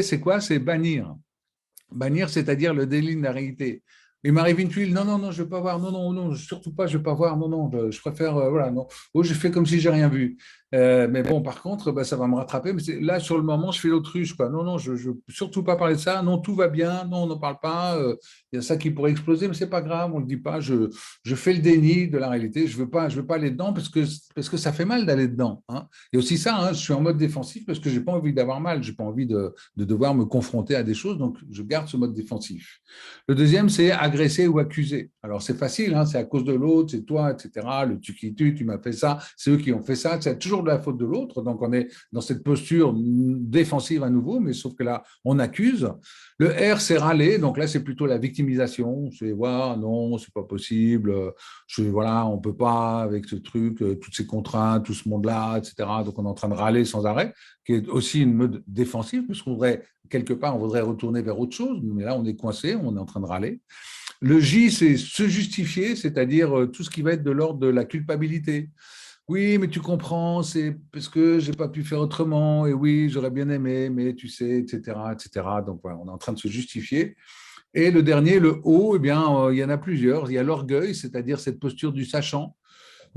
c'est quoi? C'est bannir. Bannir, c'est-à-dire le délit de la réalité. Il m'arrive une tuile, non, je ne veux pas voir, non, surtout pas, je ne veux pas voir, non, je préfère, voilà, non. Oh, je fais comme si je n'ai rien vu. Mais bon, par contre, ça va me rattraper. Mais là, sur le moment, je fais l'autruche, quoi. Non, je ne veux surtout pas parler de ça. Non, tout va bien. Non, on n'en parle pas. Il y a ça qui pourrait exploser, mais ce n'est pas grave, on ne le dit pas. Je fais le déni de la réalité. Je veux pas aller dedans parce que ça fait mal d'aller dedans. Hein. Et aussi ça, hein, je suis en mode défensif parce que je n'ai pas envie d'avoir mal. Je n'ai pas envie de devoir me confronter à des choses. Donc, je garde ce mode défensif. Le deuxième, c'est agresser ou accuser. Alors, c'est facile, hein, c'est à cause de l'autre, c'est toi, etc. Le tu m'as fait ça, c'est eux qui ont fait ça. C'est toujours de la faute de l'autre. Donc, on est dans cette posture défensive à nouveau, mais sauf que là, on accuse. Le R, c'est râler. Donc là, c'est plutôt la victimisation. C'est non, c'est pas possible. Voilà, on peut pas avec ce truc, toutes ces contraintes, tout ce monde-là, etc. Donc, on est en train de râler sans arrêt, qui est aussi une mode défensive, puisqu'on voudrait, quelque part, on voudrait retourner vers autre chose. Mais là, on est coincé, on est en train de râler. Le J, c'est se justifier, c'est-à-dire tout ce qui va être de l'ordre de la culpabilité. Oui, mais tu comprends, c'est parce que je n'ai pas pu faire autrement, et oui, j'aurais bien aimé, mais tu sais, etc., etc. Donc, voilà, on est en train de se justifier. Et le dernier, le O, eh bien, il y en a plusieurs. Il y a l'orgueil, c'est-à-dire cette posture du sachant.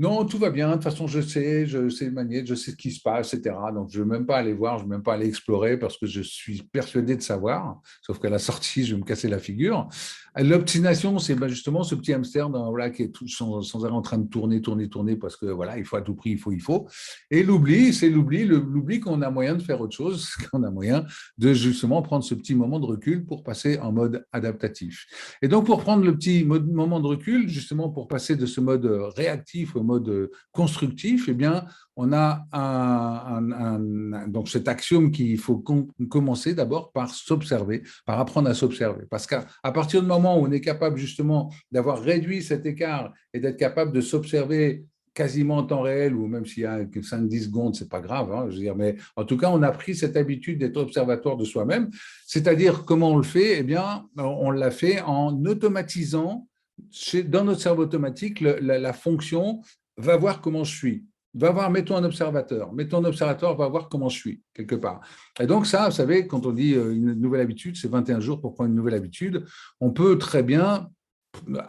Non, tout va bien, de toute façon, je sais manier, je sais ce qui se passe, etc. Donc, je ne veux même pas aller voir, je ne veux même pas aller explorer parce que je suis persuadé de savoir, sauf qu'à la sortie, je vais me casser la figure. L'obstination, c'est justement ce petit hamster qui est sans arrêt en train de tourner, parce que voilà, il faut à tout prix, il faut. Et l'oubli, c'est l'oubli qu'on a moyen de faire autre chose, qu'on a moyen de justement prendre ce petit moment de recul pour passer en mode adaptatif. Et donc, pour prendre le petit moment de recul, justement pour passer de ce mode réactif au mode constructif, eh bien, on a donc cet axiome qu'il faut commencer d'abord par s'observer, par apprendre à s'observer. Parce qu'à partir du moment où on est capable justement d'avoir réduit cet écart et d'être capable de s'observer quasiment en temps réel, ou même s'il y a 5-10 secondes, c'est pas grave, hein, je veux dire, mais en tout cas, on a pris cette habitude d'être observateur de soi-même, c'est-à-dire comment on le fait? Eh bien, on l'a fait en automatisant dans notre cerveau automatique la fonction « va voir comment je suis ». Va voir, mets-toi un observateur, va voir comment je suis, quelque part. Et donc ça, vous savez, quand on dit une nouvelle habitude, c'est 21 jours pour prendre une nouvelle habitude, on peut très bien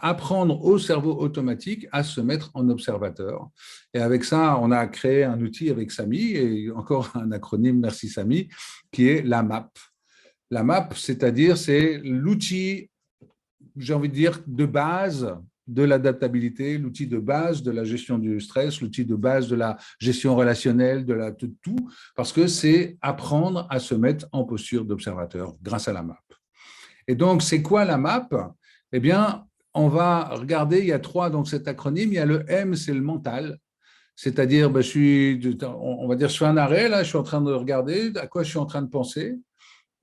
apprendre au cerveau automatique à se mettre en observateur. Et avec ça, on a créé un outil avec Samy, et encore un acronyme, merci Samy, qui est la MAP. La MAP, c'est-à-dire, c'est l'outil, j'ai envie de dire, de base de l'adaptabilité, l'outil de base de la gestion du stress, l'outil de base de la gestion relationnelle, de tout, parce que c'est apprendre à se mettre en posture d'observateur grâce à la MAP. Et donc, c'est quoi la MAP? Eh bien, on va regarder, il y a 3 dans cet acronyme, il y a le M, c'est le mental, c'est-à-dire, on va dire, je fais un arrêt, là, je suis en train de regarder à quoi je suis en train de penser,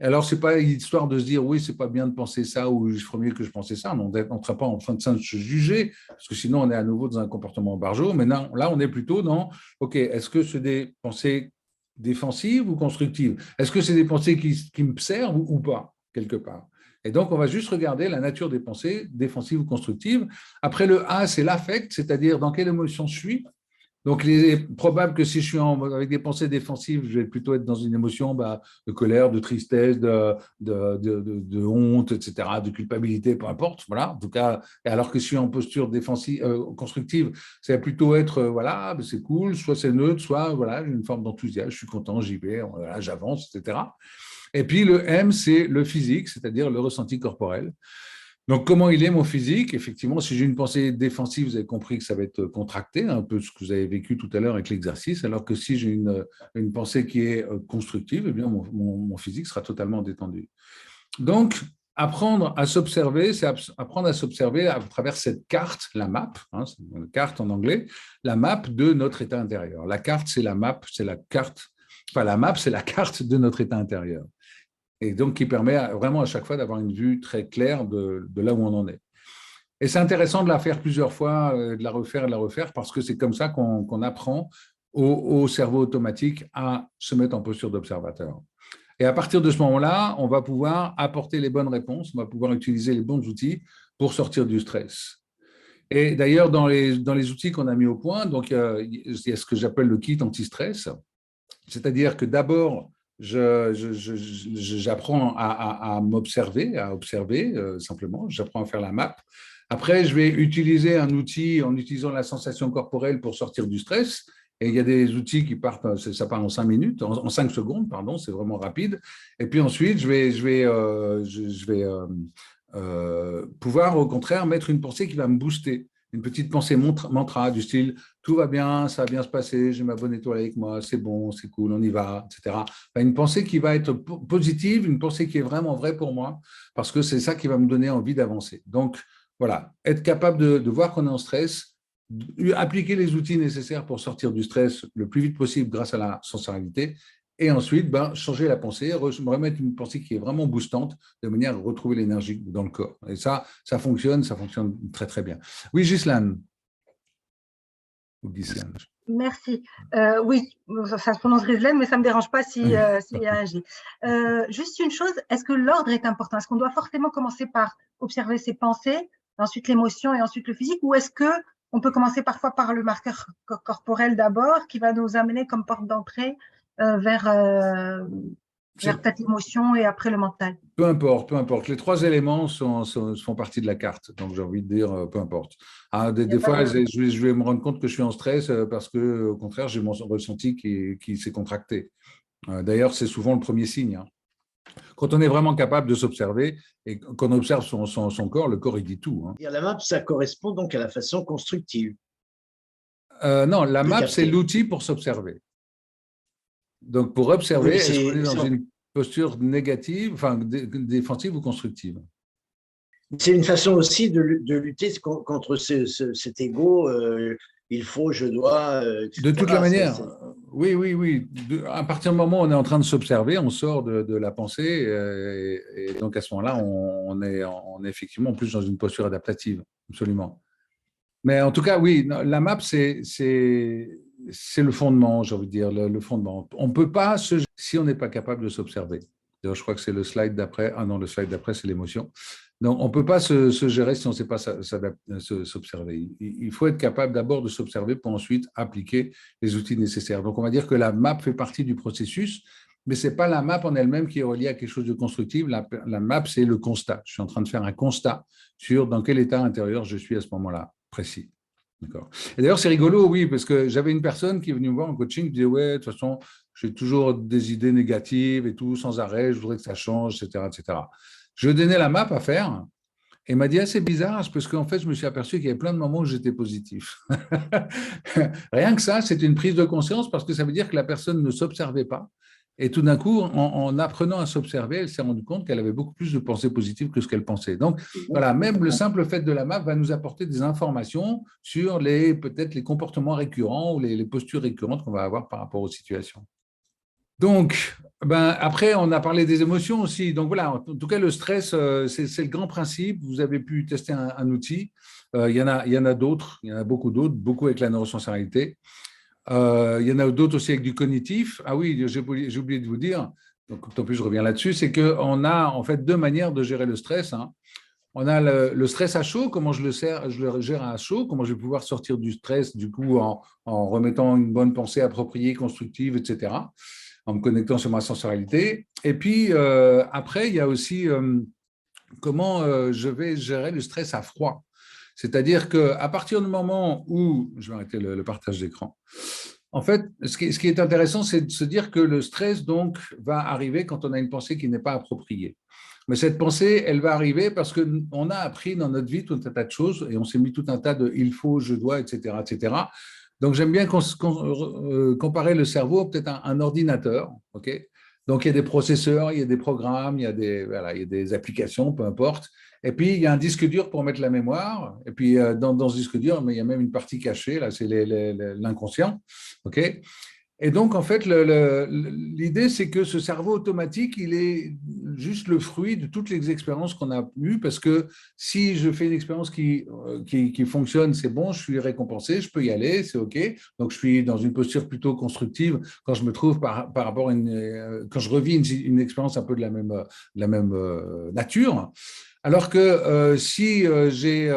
Alors, ce n'est pas histoire de se dire, oui, c'est pas bien de penser ça ou je ferais mieux que je pensais ça. On ne sera pas en train de se juger, parce que sinon, on est à nouveau dans un comportement barjot. Mais non, là, on est plutôt dans, OK, est-ce que c'est des pensées défensives ou constructives? Est-ce que c'est des pensées qui me servent ou pas, quelque part? Et donc, on va juste regarder la nature des pensées, défensives ou constructives. Après, le A, c'est l'affect, c'est-à-dire dans quelle émotion je suis. Donc, il est probable que si je suis avec des pensées défensives, je vais plutôt être dans une émotion de colère, de tristesse, de honte, etc., de culpabilité, peu importe. Voilà. En tout cas, alors que si je suis en posture défensive, constructive, ça va plutôt être, voilà, c'est cool, soit c'est neutre, soit voilà, j'ai une forme d'enthousiasme, je suis content, j'y vais, voilà, j'avance, etc. Et puis, le M, c'est le physique, c'est-à-dire le ressenti corporel. Donc, comment il est mon physique? Effectivement, si j'ai une pensée défensive, vous avez compris que ça va être contracté, un peu ce que vous avez vécu tout à l'heure avec l'exercice, alors que si j'ai une pensée qui est constructive, eh bien, mon physique sera totalement détendu. Donc, apprendre à s'observer, c'est apprendre à s'observer à travers cette carte, la map, c'est une carte en anglais, la map de notre état intérieur. La carte, c'est la map, c'est la carte, enfin, la map, c'est la carte de notre état intérieur. Et donc qui permet vraiment à chaque fois d'avoir une vue très claire de là où on en est. Et c'est intéressant de la faire plusieurs fois, de la refaire, parce que c'est comme ça qu'on apprend au cerveau automatique à se mettre en posture d'observateur. Et à partir de ce moment-là, on va pouvoir apporter les bonnes réponses, on va pouvoir utiliser les bons outils pour sortir du stress. Et d'ailleurs, dans les outils qu'on a mis au point, donc, il y a ce que j'appelle le kit anti-stress, c'est-à-dire que d'abord, j'apprends à m'observer, à observer simplement, j'apprends à faire la map. Après, je vais utiliser un outil en utilisant la sensation corporelle pour sortir du stress. Et il y a des outils qui partent, ça part en 5 minutes, en 5 secondes, pardon, c'est vraiment rapide. Et puis ensuite, je vais pouvoir au contraire mettre une pensée qui va me booster. Une petite pensée mantra du style « tout va bien, ça va bien se passer, j'ai ma bonne étoile avec moi, c'est bon, c'est cool, on y va, etc. » Une pensée qui va être positive, une pensée qui est vraiment vraie pour moi, parce que c'est ça qui va me donner envie d'avancer. Donc, voilà, être capable de voir qu'on est en stress, appliquer les outils nécessaires pour sortir du stress le plus vite possible grâce à la sensorialité, et ensuite, changer la pensée, remettre une pensée qui est vraiment boostante, de manière à retrouver l'énergie dans le corps. Et ça fonctionne très, très bien. Oui, Ghislaine. Merci. Oui, ça se prononce Ghislaine, mais ça ne me dérange pas s'il y a un G. Juste une chose, est-ce que l'ordre est important? Est-ce qu'on doit forcément commencer par observer ses pensées, ensuite l'émotion et ensuite le physique, ou est-ce qu'on peut commencer parfois par le marqueur corporel d'abord, qui va nous amener comme porte d'entrée vers peut-être l'émotion et après le mental? Peu importe. Les 3 éléments font partie de la carte. Donc, j'ai envie de dire, peu importe. Des fois, je vais me rendre compte que je suis en stress parce que, au contraire, j'ai mon ressenti qui s'est contracté. D'ailleurs, c'est souvent le premier signe. Quand on est vraiment capable de s'observer et qu'on observe son corps, le corps, il dit tout. La map, ça correspond donc à la façon constructive. Non, la map, c'est l'outil pour s'observer. Donc, pour observer, est-ce qu'on est dans une posture négative, enfin défensive ou constructive? C'est une façon aussi de lutter contre cet ego, il faut, je dois, etc. De toute la manière, oui. À partir du moment où on est en train de s'observer, on sort de la pensée, et donc à ce moment-là, on est effectivement plus dans une posture adaptative, absolument. Mais en tout cas, oui, la map, c'est le fondement, j'ai envie de dire, le fondement. On ne peut pas si on n'est pas capable de s'observer. D'ailleurs, je crois que c'est le slide d'après. Ah non, le slide d'après, c'est l'émotion. Donc, on ne peut pas se gérer si on ne sait pas s'observer. Il faut être capable d'abord de s'observer pour ensuite appliquer les outils nécessaires. Donc, on va dire que la map fait partie du processus, mais ce n'est pas la map en elle-même qui est reliée à quelque chose de constructif. La map, c'est le constat. Je suis en train de faire un constat sur dans quel état intérieur je suis à ce moment-là précis. D'accord. Et d'ailleurs, c'est rigolo, oui, parce que j'avais une personne qui est venue me voir en coaching, qui disait, ouais, de toute façon, j'ai toujours des idées négatives et tout, sans arrêt, je voudrais que ça change, etc., etc. Je lui ai donné la map à faire et il m'a dit, ah, c'est bizarre, parce qu'en fait, je me suis aperçu qu'il y avait plein de moments où j'étais positif. Rien que ça, c'est une prise de conscience parce que ça veut dire que la personne ne s'observait pas. Et tout d'un coup, en apprenant à s'observer, elle s'est rendue compte qu'elle avait beaucoup plus de pensées positives que ce qu'elle pensait. Donc, voilà, même le simple fait de la map va nous apporter des informations sur peut-être les comportements récurrents ou les postures récurrentes qu'on va avoir par rapport aux situations. Donc, ben, après, on a parlé des émotions aussi. Donc voilà, en tout cas, le stress, c'est le grand principe. Vous avez pu tester un outil. Il y en a d'autres, il y en a beaucoup d'autres, beaucoup avec la neurosensorialité. Il y en a d'autres aussi avec du cognitif. Ah oui, j'ai oublié de vous dire, donc tant pis, je reviens là-dessus, c'est qu'on a en fait deux manières de gérer le stress, hein. On a le stress à chaud, comment je le gère à chaud, comment je vais pouvoir sortir du stress, du coup, en remettant une bonne pensée appropriée, constructive, etc., en me connectant sur ma sensorialité. Et puis, après, il y a aussi comment je vais gérer le stress à froid. C'est-à-dire qu'à partir du moment où, je vais arrêter le partage d'écran, en fait, ce qui est intéressant, c'est de se dire que le stress, donc, va arriver quand on a une pensée qui n'est pas appropriée. Mais cette pensée, elle va arriver parce qu'on a appris dans notre vie tout un tas de choses et on s'est mis tout un tas de il faut, je dois, etc., etc. Donc, j'aime bien comparer le cerveau peut-être à un ordinateur. Ok. Donc, il y a des processeurs, il y a des programmes, voilà, il y a des applications, peu importe. Et puis, il y a un disque dur pour mettre la mémoire. Et puis, dans ce disque dur, mais il y a même une partie cachée, là, c'est l'inconscient. OK. Et donc, en fait, l'idée, c'est que ce cerveau automatique, il est juste le fruit de toutes les expériences qu'on a eues, parce que si je fais une expérience qui fonctionne, c'est bon, je suis récompensé, je peux y aller, c'est OK. Donc, je suis dans une posture plutôt constructive quand je me trouve par rapport à quand je revis une expérience un peu de la même nature. Alors que si j'ai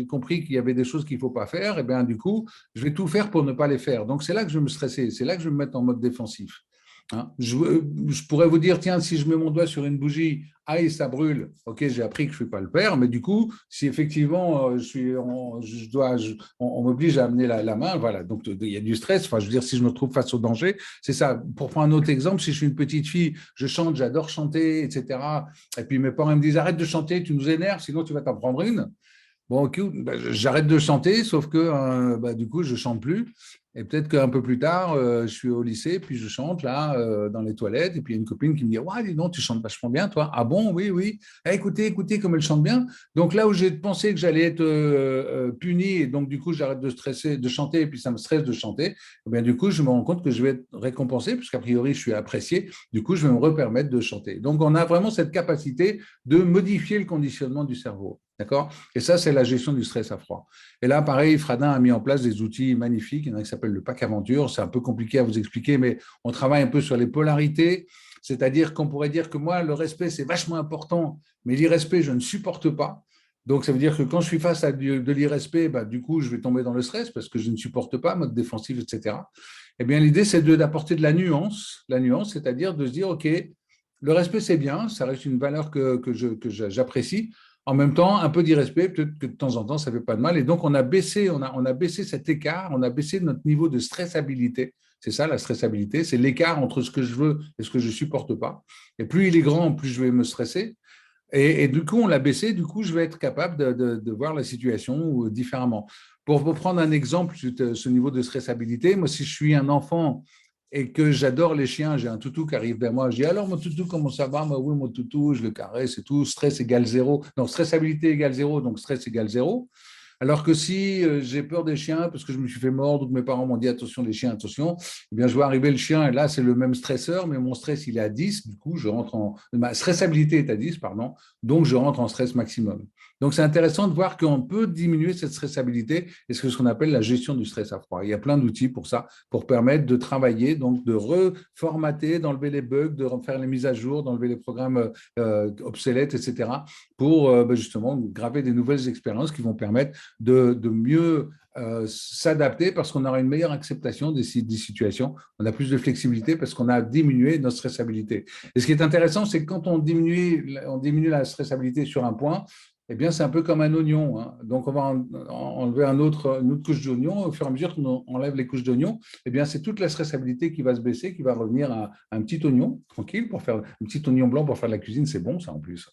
compris qu'il y avait des choses qu'il ne faut pas faire, et bien du coup, je vais tout faire pour ne pas les faire. Donc c'est là que je vais me stresser, c'est là que je vais me mettre en mode défensif. Hein. Je pourrais vous dire, tiens, si je mets mon doigt sur une bougie, aïe, ça brûle. Ok, j'ai appris que je ne suis pas le père, mais du coup, si effectivement on m'oblige à amener la main, voilà. Donc il y a du stress. Enfin, je veux dire, si je me trouve face au danger, c'est ça. Pour prendre un autre exemple, si je suis une petite fille, je chante, j'adore chanter, etc. Et puis mes parents me disent, arrête de chanter, tu nous énerves, sinon tu vas t'en prendre une. Bon, ok, j'arrête de chanter, sauf que du coup, je ne chante plus. Et peut-être qu'un peu plus tard, je suis au lycée, puis je chante là, dans les toilettes, et puis il y a une copine qui me dit, ouais, dis donc, tu chantes vachement bien, toi. Ah bon, oui, oui. Eh, écoutez comme elle chante bien. Donc là où j'ai pensé que j'allais être puni, et donc du coup, j'arrête de stresser, de chanter, et puis ça me stresse de chanter, eh bien, du coup, je me rends compte que je vais être récompensé, puisqu'a priori, je suis apprécié. Du coup, je vais me repermettre de chanter. Donc, on a vraiment cette capacité de modifier le conditionnement du cerveau. D'accord? Et ça, c'est la gestion du stress à froid. Et là, pareil, Fradin a mis en place des outils magnifiques. Il y en a qui s'appelle le pack aventure. C'est un peu compliqué à vous expliquer, mais on travaille un peu sur les polarités. C'est-à-dire qu'on pourrait dire que moi, le respect, c'est vachement important, mais l'irrespect, je ne supporte pas. Donc, ça veut dire que quand je suis face à de l'irrespect, du coup, je vais tomber dans le stress parce que je ne supporte pas, mode défensif, etc. Eh bien, l'idée, c'est d'apporter de la nuance. La nuance, c'est-à-dire de se dire, OK, le respect, c'est bien, ça reste une valeur que j'apprécie. En même temps, un peu d'irrespect, peut-être que de temps en temps, ça ne fait pas de mal. Et donc, on a baissé cet écart, on a baissé notre niveau de stressabilité. C'est ça, la stressabilité, c'est l'écart entre ce que je veux et ce que je ne supporte pas. Et plus il est grand, plus je vais me stresser. Et du coup, on l'a baissé, du coup, je vais être capable de voir la situation différemment. Pour vous prendre un exemple, ce niveau de stressabilité, moi, si je suis un enfant et que j'adore les chiens, j'ai un toutou qui arrive vers moi, je dis alors mon toutou, comment ça va? Moi, oui, mon toutou, je le caresse et tout, stress égale 0. Donc, stressabilité égale 0, donc stress égale 0. Alors que si j'ai peur des chiens parce que je me suis fait mordre ou que mes parents m'ont dit attention les chiens, attention, eh bien je vois arriver le chien et là c'est le même stresseur, mais mon stress il est à 10, du coup je rentre ma stressabilité est à 10, pardon, donc je rentre en stress maximum. Donc c'est intéressant de voir qu'on peut diminuer cette stressabilité et ce qu'on appelle la gestion du stress à froid. Il y a plein d'outils pour ça, pour permettre de travailler, donc de reformater, d'enlever les bugs, de refaire les mises à jour, d'enlever les programmes obsolètes, etc., pour justement graver des nouvelles expériences qui vont permettre de mieux s'adapter parce qu'on aura une meilleure acceptation des situations, on a plus de flexibilité parce qu'on a diminué notre stressabilité. Et ce qui est intéressant, c'est que quand on diminue la stressabilité sur un point, eh bien, c'est un peu comme un oignon. Hein. Donc, on va enlever une autre couche d'oignon. Au fur et à mesure qu'on enlève les couches d'oignon, eh bien, c'est toute la stressabilité qui va se baisser, qui va revenir à un petit oignon, tranquille, pour faire un petit oignon blanc pour faire de la cuisine. C'est bon, ça, en plus.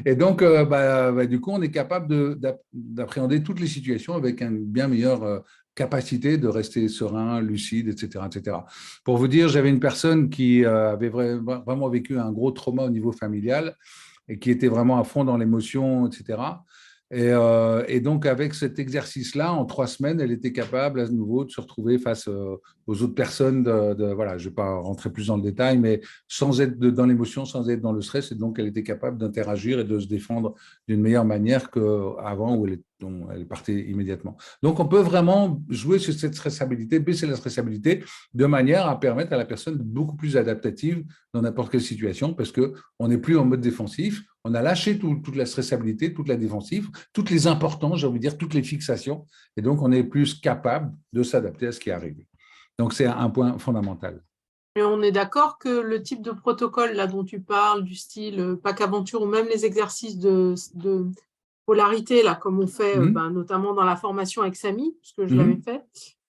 Et donc, du coup, on est capable d'appréhender toutes les situations avec une bien meilleure capacité de rester serein, lucide, etc., etc. Pour vous dire, j'avais une personne qui avait vraiment vécu un gros trauma au niveau familial et qui était vraiment à fond dans l'émotion, etc. Et donc, avec cet exercice-là, en 3 semaines, elle était capable à nouveau de se retrouver face aux autres personnes. Voilà, je ne vais pas rentrer plus dans le détail, mais sans être dans l'émotion, sans être dans le stress. Et donc, elle était capable d'interagir et de se défendre d'une meilleure manière qu'avant, où dont elle partait immédiatement. Donc, on peut vraiment jouer sur cette stressabilité, baisser la stressabilité, de manière à permettre à la personne d'être beaucoup plus adaptative dans n'importe quelle situation, parce qu'on n'est plus en mode défensif. On a lâché toute la stressabilité, toute la défensive, toutes les importances, j'ai envie de dire, toutes les fixations. Et donc, on est plus capable de s'adapter à ce qui arrive. Donc, c'est un point fondamental. Et on est d'accord que le type de protocole là, dont tu parles, du style Pack Aventure, ou même les exercices de polarité, là, comme on fait notamment dans la formation avec Samy, parce que je l'avais fait,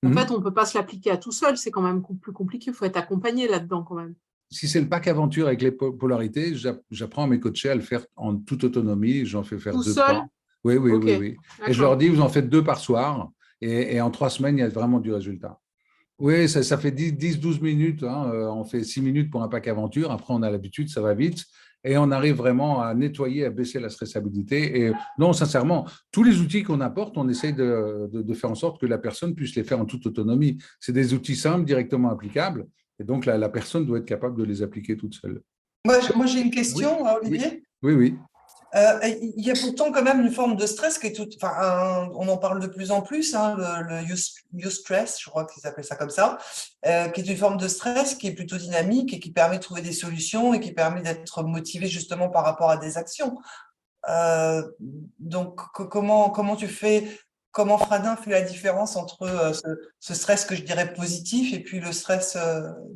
en fait, on ne peut pas se l'appliquer à tout seul. C'est quand même plus compliqué. Il faut être accompagné là-dedans quand même. Si c'est le pack aventure avec les polarités, j'apprends à mes coachés à le faire en toute autonomie. J'en fais faire tout 2, seul 3. Oui. Et je leur dis, vous en faites 2 par soir. Et en 3 semaines, il y a vraiment du résultat. Oui, ça fait 10-12 minutes. On fait 6 minutes pour un pack aventure. Après, on a l'habitude, ça va vite. Et on arrive vraiment à nettoyer, à baisser la stressabilité. Et non, sincèrement, tous les outils qu'on apporte, on essaye de faire en sorte que la personne puisse les faire en toute autonomie. C'est des outils simples, directement applicables. Et donc, la personne doit être capable de les appliquer toute seule. Moi j'ai une question, Olivier. Oui. Il y a pourtant quand même une forme de stress qui est on en parle de plus en plus, le eustress, je crois qu'ils appellent ça comme ça, qui est une forme de stress qui est plutôt dynamique et qui permet de trouver des solutions et qui permet d'être motivé justement par rapport à des actions. Donc, comment Fradin fait la différence entre ce stress que je dirais positif et puis le stress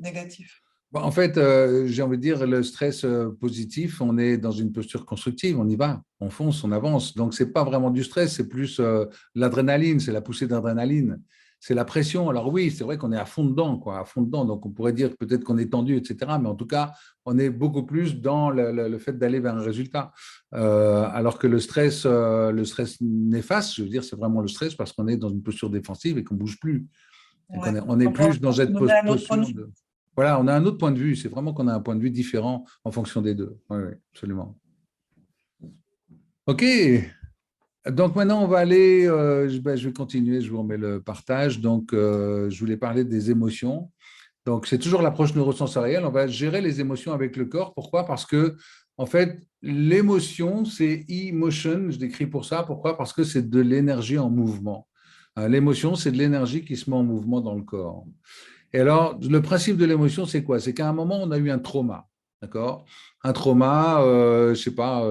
négatif? Bon, en fait, j'ai envie de dire, le stress positif, on est dans une posture constructive, on y va, on fonce, on avance. Donc, ce n'est pas vraiment du stress, c'est plus l'adrénaline, c'est la poussée d'adrénaline, c'est la pression. Alors oui, c'est vrai qu'on est à fond dedans, quoi, à fond dedans. Donc, on pourrait dire peut-être qu'on est tendu, etc. Mais en tout cas, on est beaucoup plus dans le fait d'aller vers un résultat. Alors que le stress néfaste, je veux dire, c'est vraiment le stress parce qu'on est dans une posture défensive et qu'on ne bouge plus. Ouais. On est plus dans cette posture de… Voilà, on a un autre point de vue. C'est vraiment qu'on a un point de vue différent en fonction des deux. Oui, absolument. OK. Donc maintenant, on va aller… je vais continuer, je vous remets le partage. Donc, je voulais parler des émotions. Donc, c'est toujours l'approche neurosensorielle. On va gérer les émotions avec le corps. Pourquoi? Parce que, en fait, l'émotion, c'est emotion. Je décris pour ça. Pourquoi? Parce que c'est de l'énergie en mouvement. L'émotion, c'est de l'énergie qui se met en mouvement dans le corps. Et alors, le principe de l'émotion, c'est quoi? C'est qu'à un moment, on a eu un trauma, d'accord? Un trauma, je ne sais pas,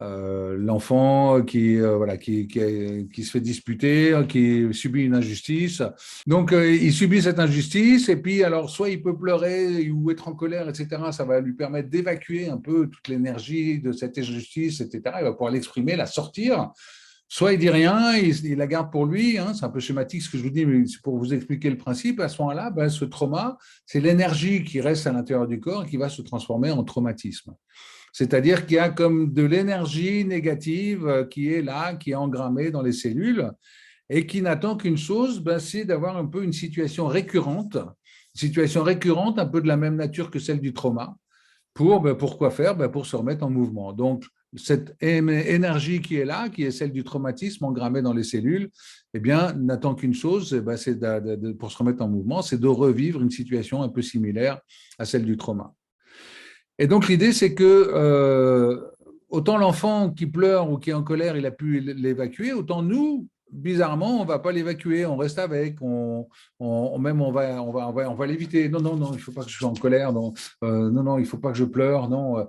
l'enfant qui se fait disputer, qui subit une injustice. Donc, il subit cette injustice et puis, alors, soit il peut pleurer ou être en colère, etc. Ça va lui permettre d'évacuer un peu toute l'énergie de cette injustice, etc. Il va pouvoir l'exprimer, la sortir. Soit il dit rien, il la garde pour lui, c'est un peu schématique ce que je vous dis, mais c'est pour vous expliquer le principe. À ce moment-là, ce trauma, c'est l'énergie qui reste à l'intérieur du corps et qui va se transformer en traumatisme. C'est-à-dire qu'il y a comme de l'énergie négative qui est là, qui est engrammée dans les cellules et qui n'attend qu'une chose, c'est d'avoir un peu une situation récurrente un peu de la même nature que celle du trauma. Pour quoi faire? Pour se remettre en mouvement. Donc, cette énergie qui est là, qui est celle du traumatisme engrammée dans les cellules, n'attend qu'une chose, c'est pour se remettre en mouvement, c'est de revivre une situation un peu similaire à celle du trauma. Et donc, l'idée, c'est que autant l'enfant qui pleure ou qui est en colère, il a pu l'évacuer, autant nous, bizarrement, on ne va pas l'évacuer, on reste avec, on va l'éviter. Non, il ne faut pas que je sois en colère, non, il ne faut pas que je pleure, non.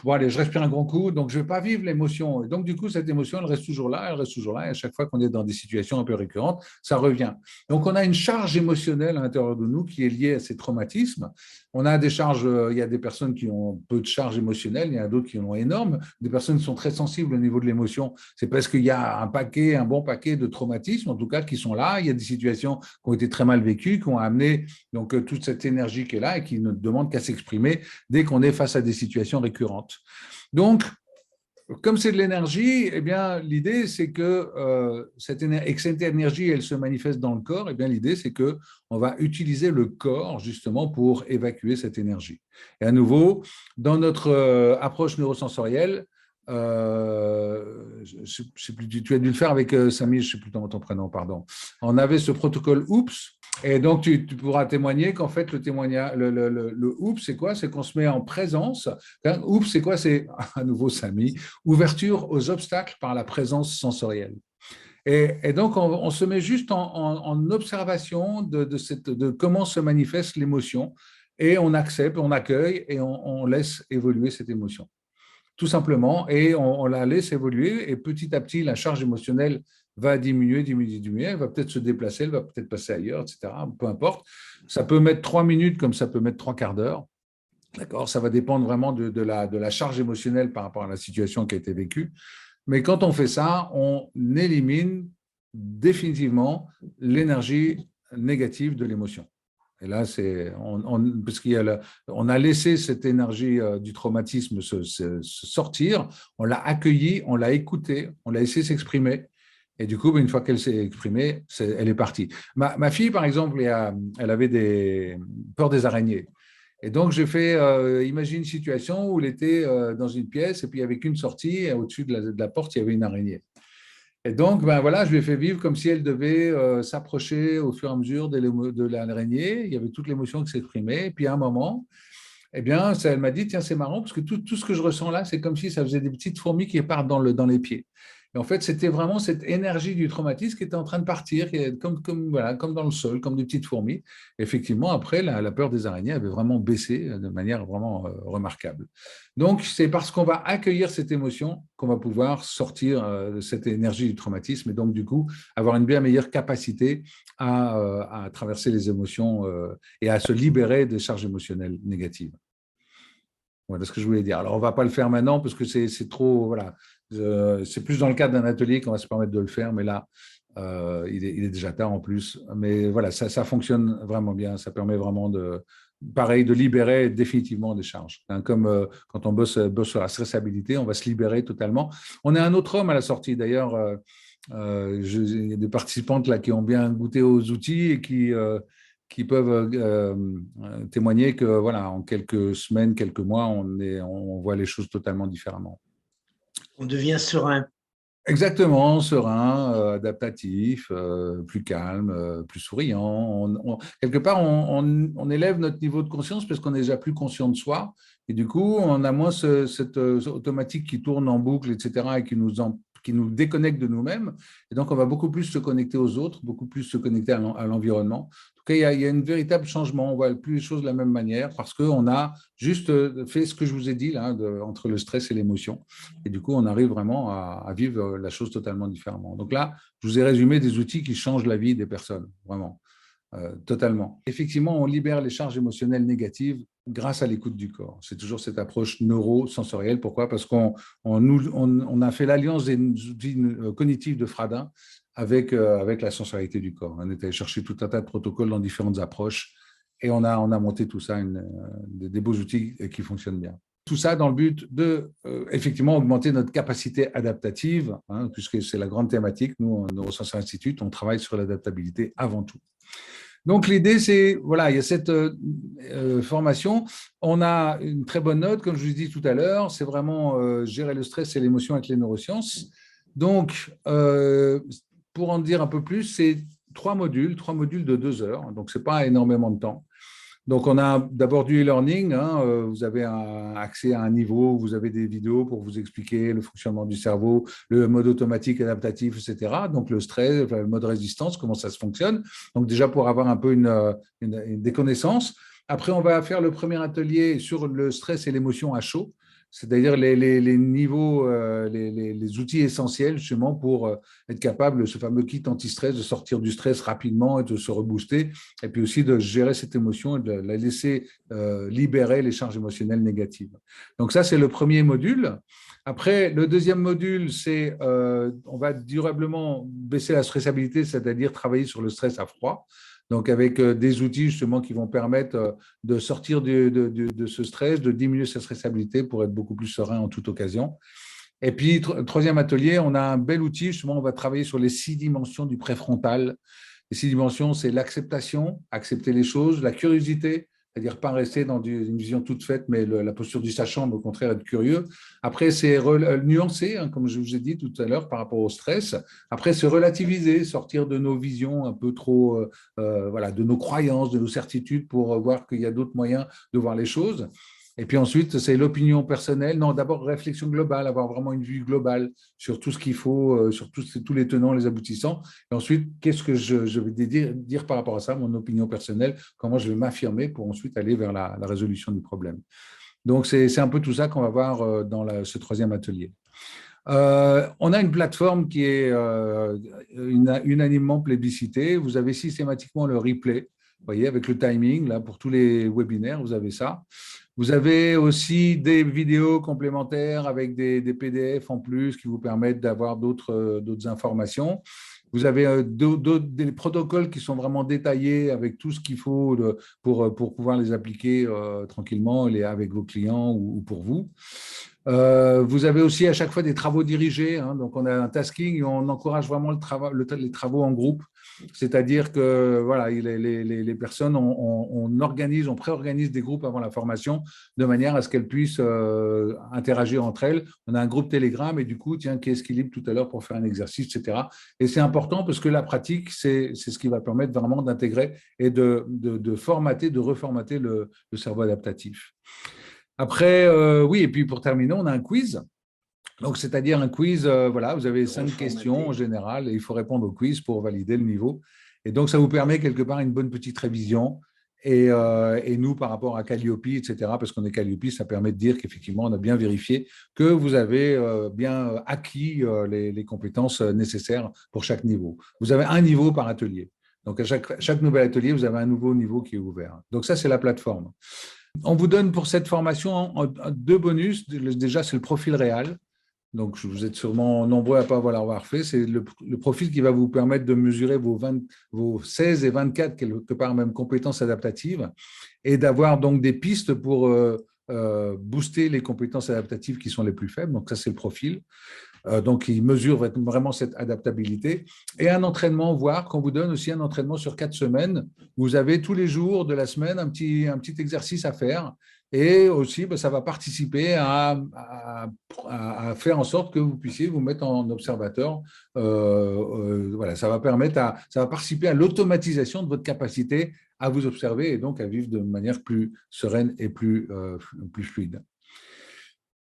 Bon, allez, je respire un grand coup, donc je ne vais pas vivre l'émotion. Et donc, du coup, cette émotion, elle reste toujours là, et à chaque fois qu'on est dans des situations un peu récurrentes, ça revient. Donc, on a une charge émotionnelle à l'intérieur de nous qui est liée à ces traumatismes. On a des charges, il y a des personnes qui ont peu de charges émotionnelles, il y en a d'autres qui en ont énorme. Des personnes qui sont très sensibles au niveau de l'émotion, c'est parce qu'il y a un bon paquet de traumatismes, en tout cas, qui sont là. Il y a des situations qui ont été très mal vécues, qui ont amené donc toute cette énergie qui est là et qui ne demande qu'à s'exprimer dès qu'on est face à des situations récurrentes. Donc, comme c'est de l'énergie, l'idée, c'est que cette énergie, elle se manifeste dans le corps. L'idée, c'est qu'on va utiliser le corps, justement, pour évacuer cette énergie. Et à nouveau, dans notre approche neurosensorielle, je sais plus, tu as dû le faire avec Samy, je ne sais plus ton prénom, pardon. On avait ce protocole OOPS, et donc tu pourras témoigner qu'en fait, le OOPS, c'est quoi? C'est qu'on se met en présence. OOPS, c'est quoi? C'est, à nouveau Samy, ouverture aux obstacles par la présence sensorielle. Et donc, on se met juste en observation de comment se manifeste l'émotion, et on accepte, on accueille, et on laisse évoluer cette émotion. Tout simplement, et on la laisse évoluer, et petit à petit, la charge émotionnelle va diminuer, elle va peut-être se déplacer, elle va peut-être passer ailleurs, etc. Peu importe. Ça peut mettre 3 minutes comme ça peut mettre 3 quarts d'heure. D'accord, ça va dépendre vraiment de la charge émotionnelle par rapport à la situation qui a été vécue. Mais quand on fait ça, on élimine définitivement l'énergie négative de l'émotion. Et là, parce on a laissé cette énergie du traumatisme se sortir, on l'a accueillie, on l'a écoutée, on l'a laissé s'exprimer. Et du coup, une fois qu'elle s'est exprimée, elle est partie. Ma fille, par exemple, elle avait peur des araignées. Et donc, j'ai fait, imagine une situation où elle était dans une pièce et puis il n'y avait qu'une sortie, et au-dessus de la porte, il y avait une araignée. Et donc, voilà, je lui ai fait vivre comme si elle devait s'approcher au fur et à mesure de l'araignée. Il y avait toute l'émotion qui s'exprimait. Et puis, à un moment, eh bien, elle m'a dit, tiens, c'est marrant, parce que tout ce que je ressens là, c'est comme si ça faisait des petites fourmis qui partent dans les pieds. Et en fait, c'était vraiment cette énergie du traumatisme qui était en train de partir, comme dans le sol, comme des petites fourmis. Et effectivement, après, la peur des araignées avait vraiment baissé de manière vraiment remarquable. Donc, c'est parce qu'on va accueillir cette émotion qu'on va pouvoir sortir de cette énergie du traumatisme et donc, du coup, avoir une bien meilleure capacité à traverser les émotions et à se libérer des charges émotionnelles négatives. Voilà ce que je voulais dire. Alors, on ne va pas le faire maintenant parce que c'est trop… Voilà. C'est plus dans le cadre d'un atelier qu'on va se permettre de le faire, mais là, il est déjà tard en plus. Mais voilà, ça fonctionne vraiment bien. Ça permet vraiment de libérer définitivement des charges. Comme quand on bosse sur la stressabilité, on va se libérer totalement. On est un autre homme à la sortie. D'ailleurs, il y a des participantes là qui ont bien goûté aux outils et qui peuvent témoigner que voilà, en quelques semaines, quelques mois, on voit les choses totalement différemment. On devient serein. Exactement, serein, adaptatif, plus calme, plus souriant. Quelque part, on élève notre niveau de conscience parce qu'on est déjà plus conscient de soi. Et du coup, on a moins cette automatique qui tourne en boucle, etc., et qui nous déconnecte de nous-mêmes. Et donc, on va beaucoup plus se connecter aux autres, beaucoup plus se connecter à l'environnement. En tout cas, il y a un véritable changement. On ne voit plus les choses de la même manière parce qu'on a juste fait ce que je vous ai dit là, entre le stress et l'émotion. Et du coup, on arrive vraiment à vivre la chose totalement différemment. Donc là, je vous ai résumé des outils qui changent la vie des personnes, vraiment, totalement. Effectivement, on libère les charges émotionnelles négatives grâce à l'écoute du corps. C'est toujours cette approche neurosensorielle. Pourquoi? Parce qu'on a fait l'alliance des outils cognitifs de Fradin avec la sensorialité du corps. On est allé chercher tout un tas de protocoles dans différentes approches et on a monté tout ça, des beaux outils qui fonctionnent bien. Tout ça dans le but de, effectivement, augmenter notre capacité adaptative, puisque c'est la grande thématique. Nous, au Neurosciences Institute, on travaille sur l'adaptabilité avant tout. Donc, l'idée, c'est, voilà, il y a cette formation. On a une très bonne note, comme je vous ai dit tout à l'heure, c'est vraiment gérer le stress et l'émotion avec les neurosciences. Donc, pour en dire un peu plus, c'est 3 modules de 2 heures, donc ce n'est pas énormément de temps. Donc, on a d'abord du e-learning, vous avez accès à un niveau, vous avez des vidéos pour vous expliquer le fonctionnement du cerveau, le mode automatique adaptatif, etc. Donc, le stress, le mode résistance, comment ça se fonctionne. Donc, déjà pour avoir un peu des connaissances. Après, on va faire le premier atelier sur le stress et l'émotion à chaud, c'est-à-dire les niveaux, les outils essentiels justement pour être capable, ce fameux kit anti-stress, de sortir du stress rapidement et de se rebooster, et puis aussi de gérer cette émotion et de la laisser libérer les charges émotionnelles négatives. Donc ça, c'est le premier module. Après, le deuxième module, c'est on va durablement baisser la stressabilité, c'est-à-dire travailler sur le stress à froid. Donc, avec des outils justement qui vont permettre de sortir de ce stress, de diminuer sa stressabilité pour être beaucoup plus serein en toute occasion. Et puis, troisième atelier, on a un bel outil, justement, on va travailler sur les 6 dimensions du préfrontal. Les 6 dimensions, c'est l'acceptation, accepter les choses, la curiosité, c'est-à-dire pas rester dans une vision toute faite, mais la posture du sachant, mais au contraire être curieux. Après, c'est nuancer, hein, comme je vous ai dit tout à l'heure, par rapport au stress. Après, c'est relativiser, sortir de nos visions un peu trop, voilà, de nos croyances, de nos certitudes, pour voir qu'il y a d'autres moyens de voir les choses. Et puis ensuite, c'est l'opinion personnelle. Non, d'abord, réflexion globale, avoir vraiment une vue globale sur tout ce qu'il faut, sur tous les tenants, les aboutissants. Et ensuite, qu'est-ce que je vais dire par rapport à ça, mon opinion personnelle, comment je vais m'affirmer pour ensuite aller vers la résolution du problème. Donc, c'est un peu tout ça qu'on va voir dans ce troisième atelier. On a une plateforme qui est unanimement plébiscitée. Vous avez systématiquement le replay. Vous voyez, avec le timing, là, pour tous les webinaires, vous avez ça. Vous avez aussi des vidéos complémentaires avec des PDF en plus qui vous permettent d'avoir d'autres informations. Vous avez des protocoles qui sont vraiment détaillés avec tout ce qu'il faut pour pouvoir les appliquer tranquillement avec vos clients ou pour vous. Vous avez aussi à chaque fois des travaux dirigés, hein, donc on a un tasking et on encourage vraiment les travaux en groupe, c'est-à-dire que voilà, les personnes, on préorganise des groupes avant la formation de manière à ce qu'elles puissent interagir entre elles. On a un groupe Telegram et du coup, tiens, qu'est-ce qu'il libre tout à l'heure pour faire un exercice, etc. Et c'est important parce que la pratique, c'est ce qui va permettre vraiment d'intégrer et de reformater le cerveau adaptatif. Après, oui, et puis pour terminer, on a un quiz. Donc, c'est-à-dire un quiz, voilà, vous avez 5 questions en général et il faut répondre au quiz pour valider le niveau. Et donc, ça vous permet quelque part une bonne petite révision. Et nous, par rapport à Calliope, etc., parce qu'on est Calliope, ça permet de dire qu'effectivement, on a bien vérifié que vous avez bien acquis les compétences nécessaires pour chaque niveau. Vous avez un niveau par atelier. Donc, à chaque nouvel atelier, vous avez un nouveau niveau qui est ouvert. Donc, ça, c'est la plateforme. On vous donne pour cette formation 2 bonus. Déjà, c'est le profil réel. Donc, vous êtes sûrement nombreux à ne pas l'avoir fait. C'est le profil qui va vous permettre de mesurer vos 16 et 24, quelque part même, compétences adaptatives et d'avoir donc des pistes pour booster les compétences adaptatives qui sont les plus faibles. Donc, ça, c'est le profil. Donc, il mesure vraiment cette adaptabilité. Et un entraînement, voire qu'on vous donne aussi un entraînement sur 4 semaines. Vous avez tous les jours de la semaine un petit exercice à faire. Et aussi, ça va participer à faire en sorte que vous puissiez vous mettre en observateur. Voilà, ça va participer à l'automatisation de votre capacité à vous observer et donc à vivre de manière plus sereine et plus fluide.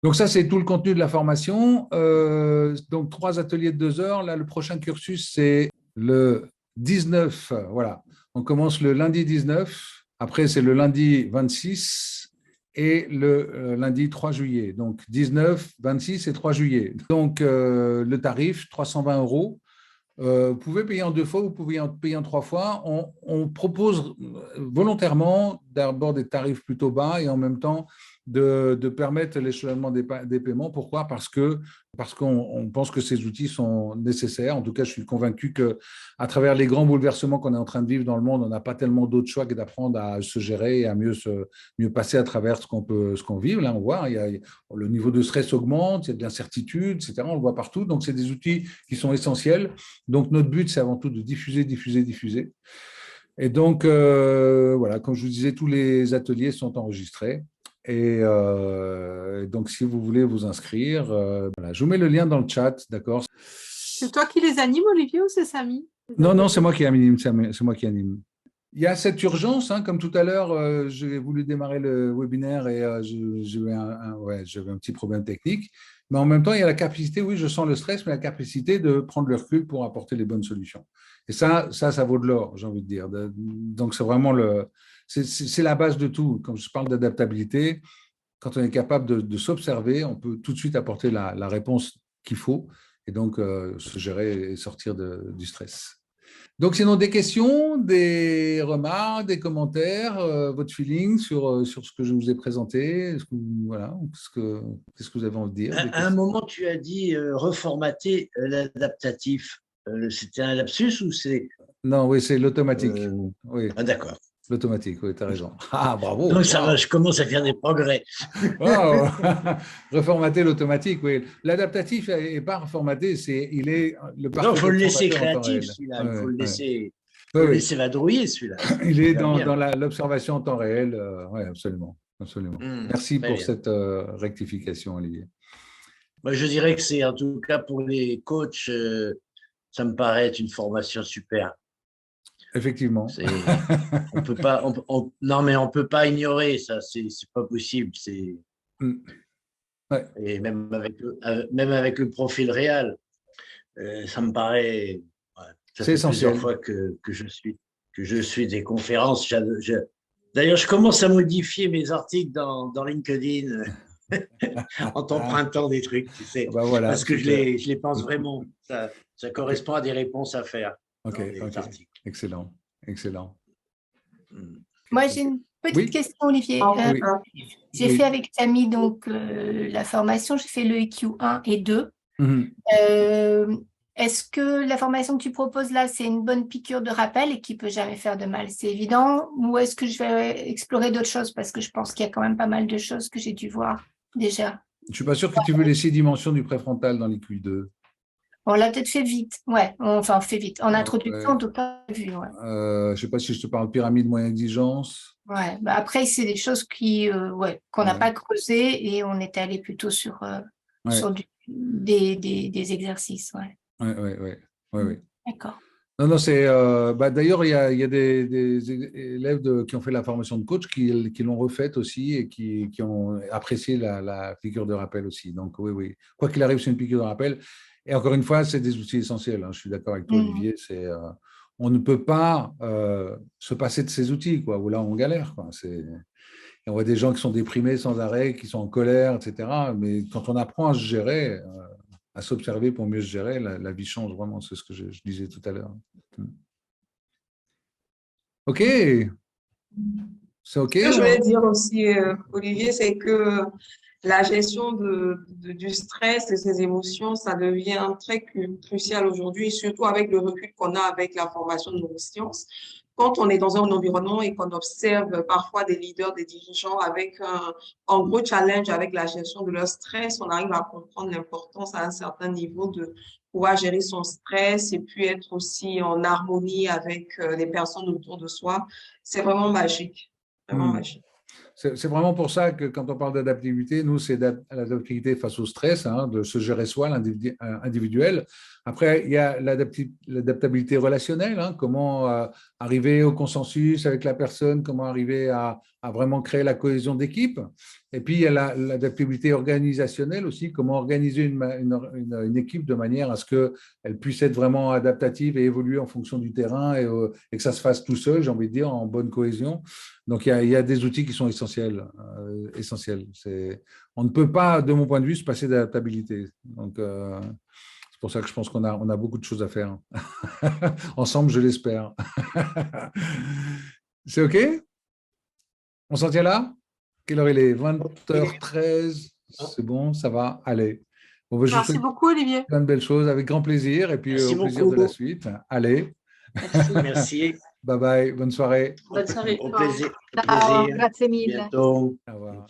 Donc ça, c'est tout le contenu de la formation. Donc 3 ateliers de 2 heures. Là, le prochain cursus, c'est le 19. Voilà, on commence le lundi 19. Après, c'est le lundi 26 et le lundi 3 juillet. Donc 19, 26 et 3 juillet. Donc le tarif, 320 €. Vous pouvez payer en 2 fois, vous pouvez payer en 3 fois. On propose volontairement d'abord des tarifs plutôt bas et en même temps de permettre l'échelonnement des paiements. Pourquoi ? Parce qu'on pense que ces outils sont nécessaires. En tout cas, je suis convaincu qu'à travers les grands bouleversements qu'on est en train de vivre dans le monde, on n'a pas tellement d'autres choix que d'apprendre à se gérer et à mieux passer à travers ce qu'on vit. Là, on voit, le niveau de stress augmente, il y a de l'incertitude, etc. On le voit partout. Donc, c'est des outils qui sont essentiels. Donc, notre but, c'est avant tout de diffuser. Et donc, voilà, comme je vous disais, tous les ateliers sont enregistrés. Et donc, si vous voulez vous inscrire, voilà, je vous mets le lien dans le chat, d'accord ? C'est toi qui les animes, Olivier, ou c'est Samy ? Non, c'est moi qui anime. Il y a cette urgence, hein, comme tout à l'heure, j'ai voulu démarrer le webinaire et j'avais un petit problème technique. Mais en même temps, il y a la capacité, oui, je sens le stress, mais la capacité de prendre le recul pour apporter les bonnes solutions. Et ça vaut de l'or, j'ai envie de dire. Donc, c'est vraiment c'est la base de tout. Quand je parle d'adaptabilité, quand on est capable de s'observer, on peut tout de suite apporter la réponse qu'il faut et donc se gérer et sortir du stress. Donc, sinon, des questions, des remarques, des commentaires, votre feeling sur ce que je vous ai présenté, qu'est-ce que vous avez envie de dire ? À un moment, tu as dit reformater l'adaptatif. C'était un lapsus ou c'est… Non, oui, c'est l'automatique. Oui. Ah, d'accord. L'automatique, oui, tu as raison. Ah, bravo. Donc, ça va, je commence à faire des progrès. Wow. Reformater l'automatique, oui. L'adaptatif n'est pas reformaté, il est le parcours. Non, il faut le laisser créatif, celui-là. Il faut le laisser. faut laisser vadrouiller celui-là. Il est dans l'observation en temps réel. Oui, absolument. Absolument. Merci pour cette rectification, Olivier. Moi, je dirais que c'est, en tout cas pour les coachs, ça me paraît être une formation super. Effectivement. On peut pas, non, mais on peut pas ignorer ça, c'est pas possible. Ouais. Et même avec le profil réel, ça me paraît. Ça fait plusieurs fois que je suis des conférences. D'ailleurs, je commence à modifier mes articles dans LinkedIn en t'empruntant des trucs, tu sais, voilà, parce que je les pense vraiment. Ça correspond à des réponses à faire dans les articles. Excellent, excellent. Moi, j'ai une petite question, Olivier. J'ai fait avec Samy donc la formation, j'ai fait le EQ 1 et 2. Est-ce que la formation que tu proposes là, c'est une bonne piqûre de rappel et qui peut jamais faire de mal, c'est évident, ou est-ce que je vais explorer d'autres choses parce que je pense qu'il y a quand même pas mal de choses que j'ai dû voir déjà. Je suis pas sûr que tu veux les 6 dimensions du préfrontal dans l'EQ 2. On l'a peut-être fait vite, enfin fait vite. En introduction, en tout cas, vu. Je sais pas si je te parle pyramide moyenne exigence. Ouais. Bah après, c'est des choses qu'on n'a pas creusées et on est allé plutôt sur des exercices. Oui. D'accord. Non, c'est. D'ailleurs, il y a des élèves qui ont fait la formation de coach qui l'ont refaite aussi et qui ont apprécié la piqûre de rappel aussi. Donc, oui. Quoi qu'il arrive, c'est une piqûre de rappel. Et encore une fois, c'est des outils essentiels. Je suis d'accord avec toi, Olivier. On ne peut pas se passer de ces outils, quoi, où là, on galère. Quoi. Et on voit des gens qui sont déprimés sans arrêt, qui sont en colère, etc. Mais quand on apprend à se gérer, à s'observer pour mieux se gérer, la vie change vraiment. C'est ce que je disais tout à l'heure. OK. C'est OK. Ce que je voulais dire aussi, Olivier, c'est que la gestion du stress et ses émotions, ça devient très crucial aujourd'hui, surtout avec le recul qu'on a avec la formation de neurosciences. Quand on est dans un environnement et qu'on observe parfois des leaders, des dirigeants avec un gros challenge avec la gestion de leur stress, on arrive à comprendre l'importance à un certain niveau de pouvoir gérer son stress et puis être aussi en harmonie avec les personnes autour de soi. C'est vraiment magique, vraiment magique. C'est vraiment pour ça que quand on parle d'adaptivité, nous, c'est l'adaptivité face au stress, de se gérer soi, l'individuel. Après, il y a l'adaptabilité relationnelle, comment arriver au consensus avec la personne, comment arriver à vraiment créer la cohésion d'équipe. Et puis, il y a l'adaptabilité organisationnelle aussi, comment organiser une équipe de manière à ce qu'elle puisse être vraiment adaptative et évoluer en fonction du terrain et que ça se fasse tout seul, j'ai envie de dire, en bonne cohésion. Donc, il y a des outils qui sont essentiels. On ne peut pas, de mon point de vue, se passer d'adaptabilité. Donc, c'est pour ça que je pense qu'on a beaucoup de choses à faire. Ensemble, je l'espère. C'est OK? On s'en tient là? Quelle heure il est? 20h13. C'est bon, ça va? Allez. Bon, merci beaucoup, Olivier. Plein de belles choses, avec grand plaisir. Et puis, au plaisir de la suite. Allez. Merci. Bye bye. Bonne soirée. Bonne soirée. Au plaisir. Ciao, grazie mille. Bientôt. Au revoir.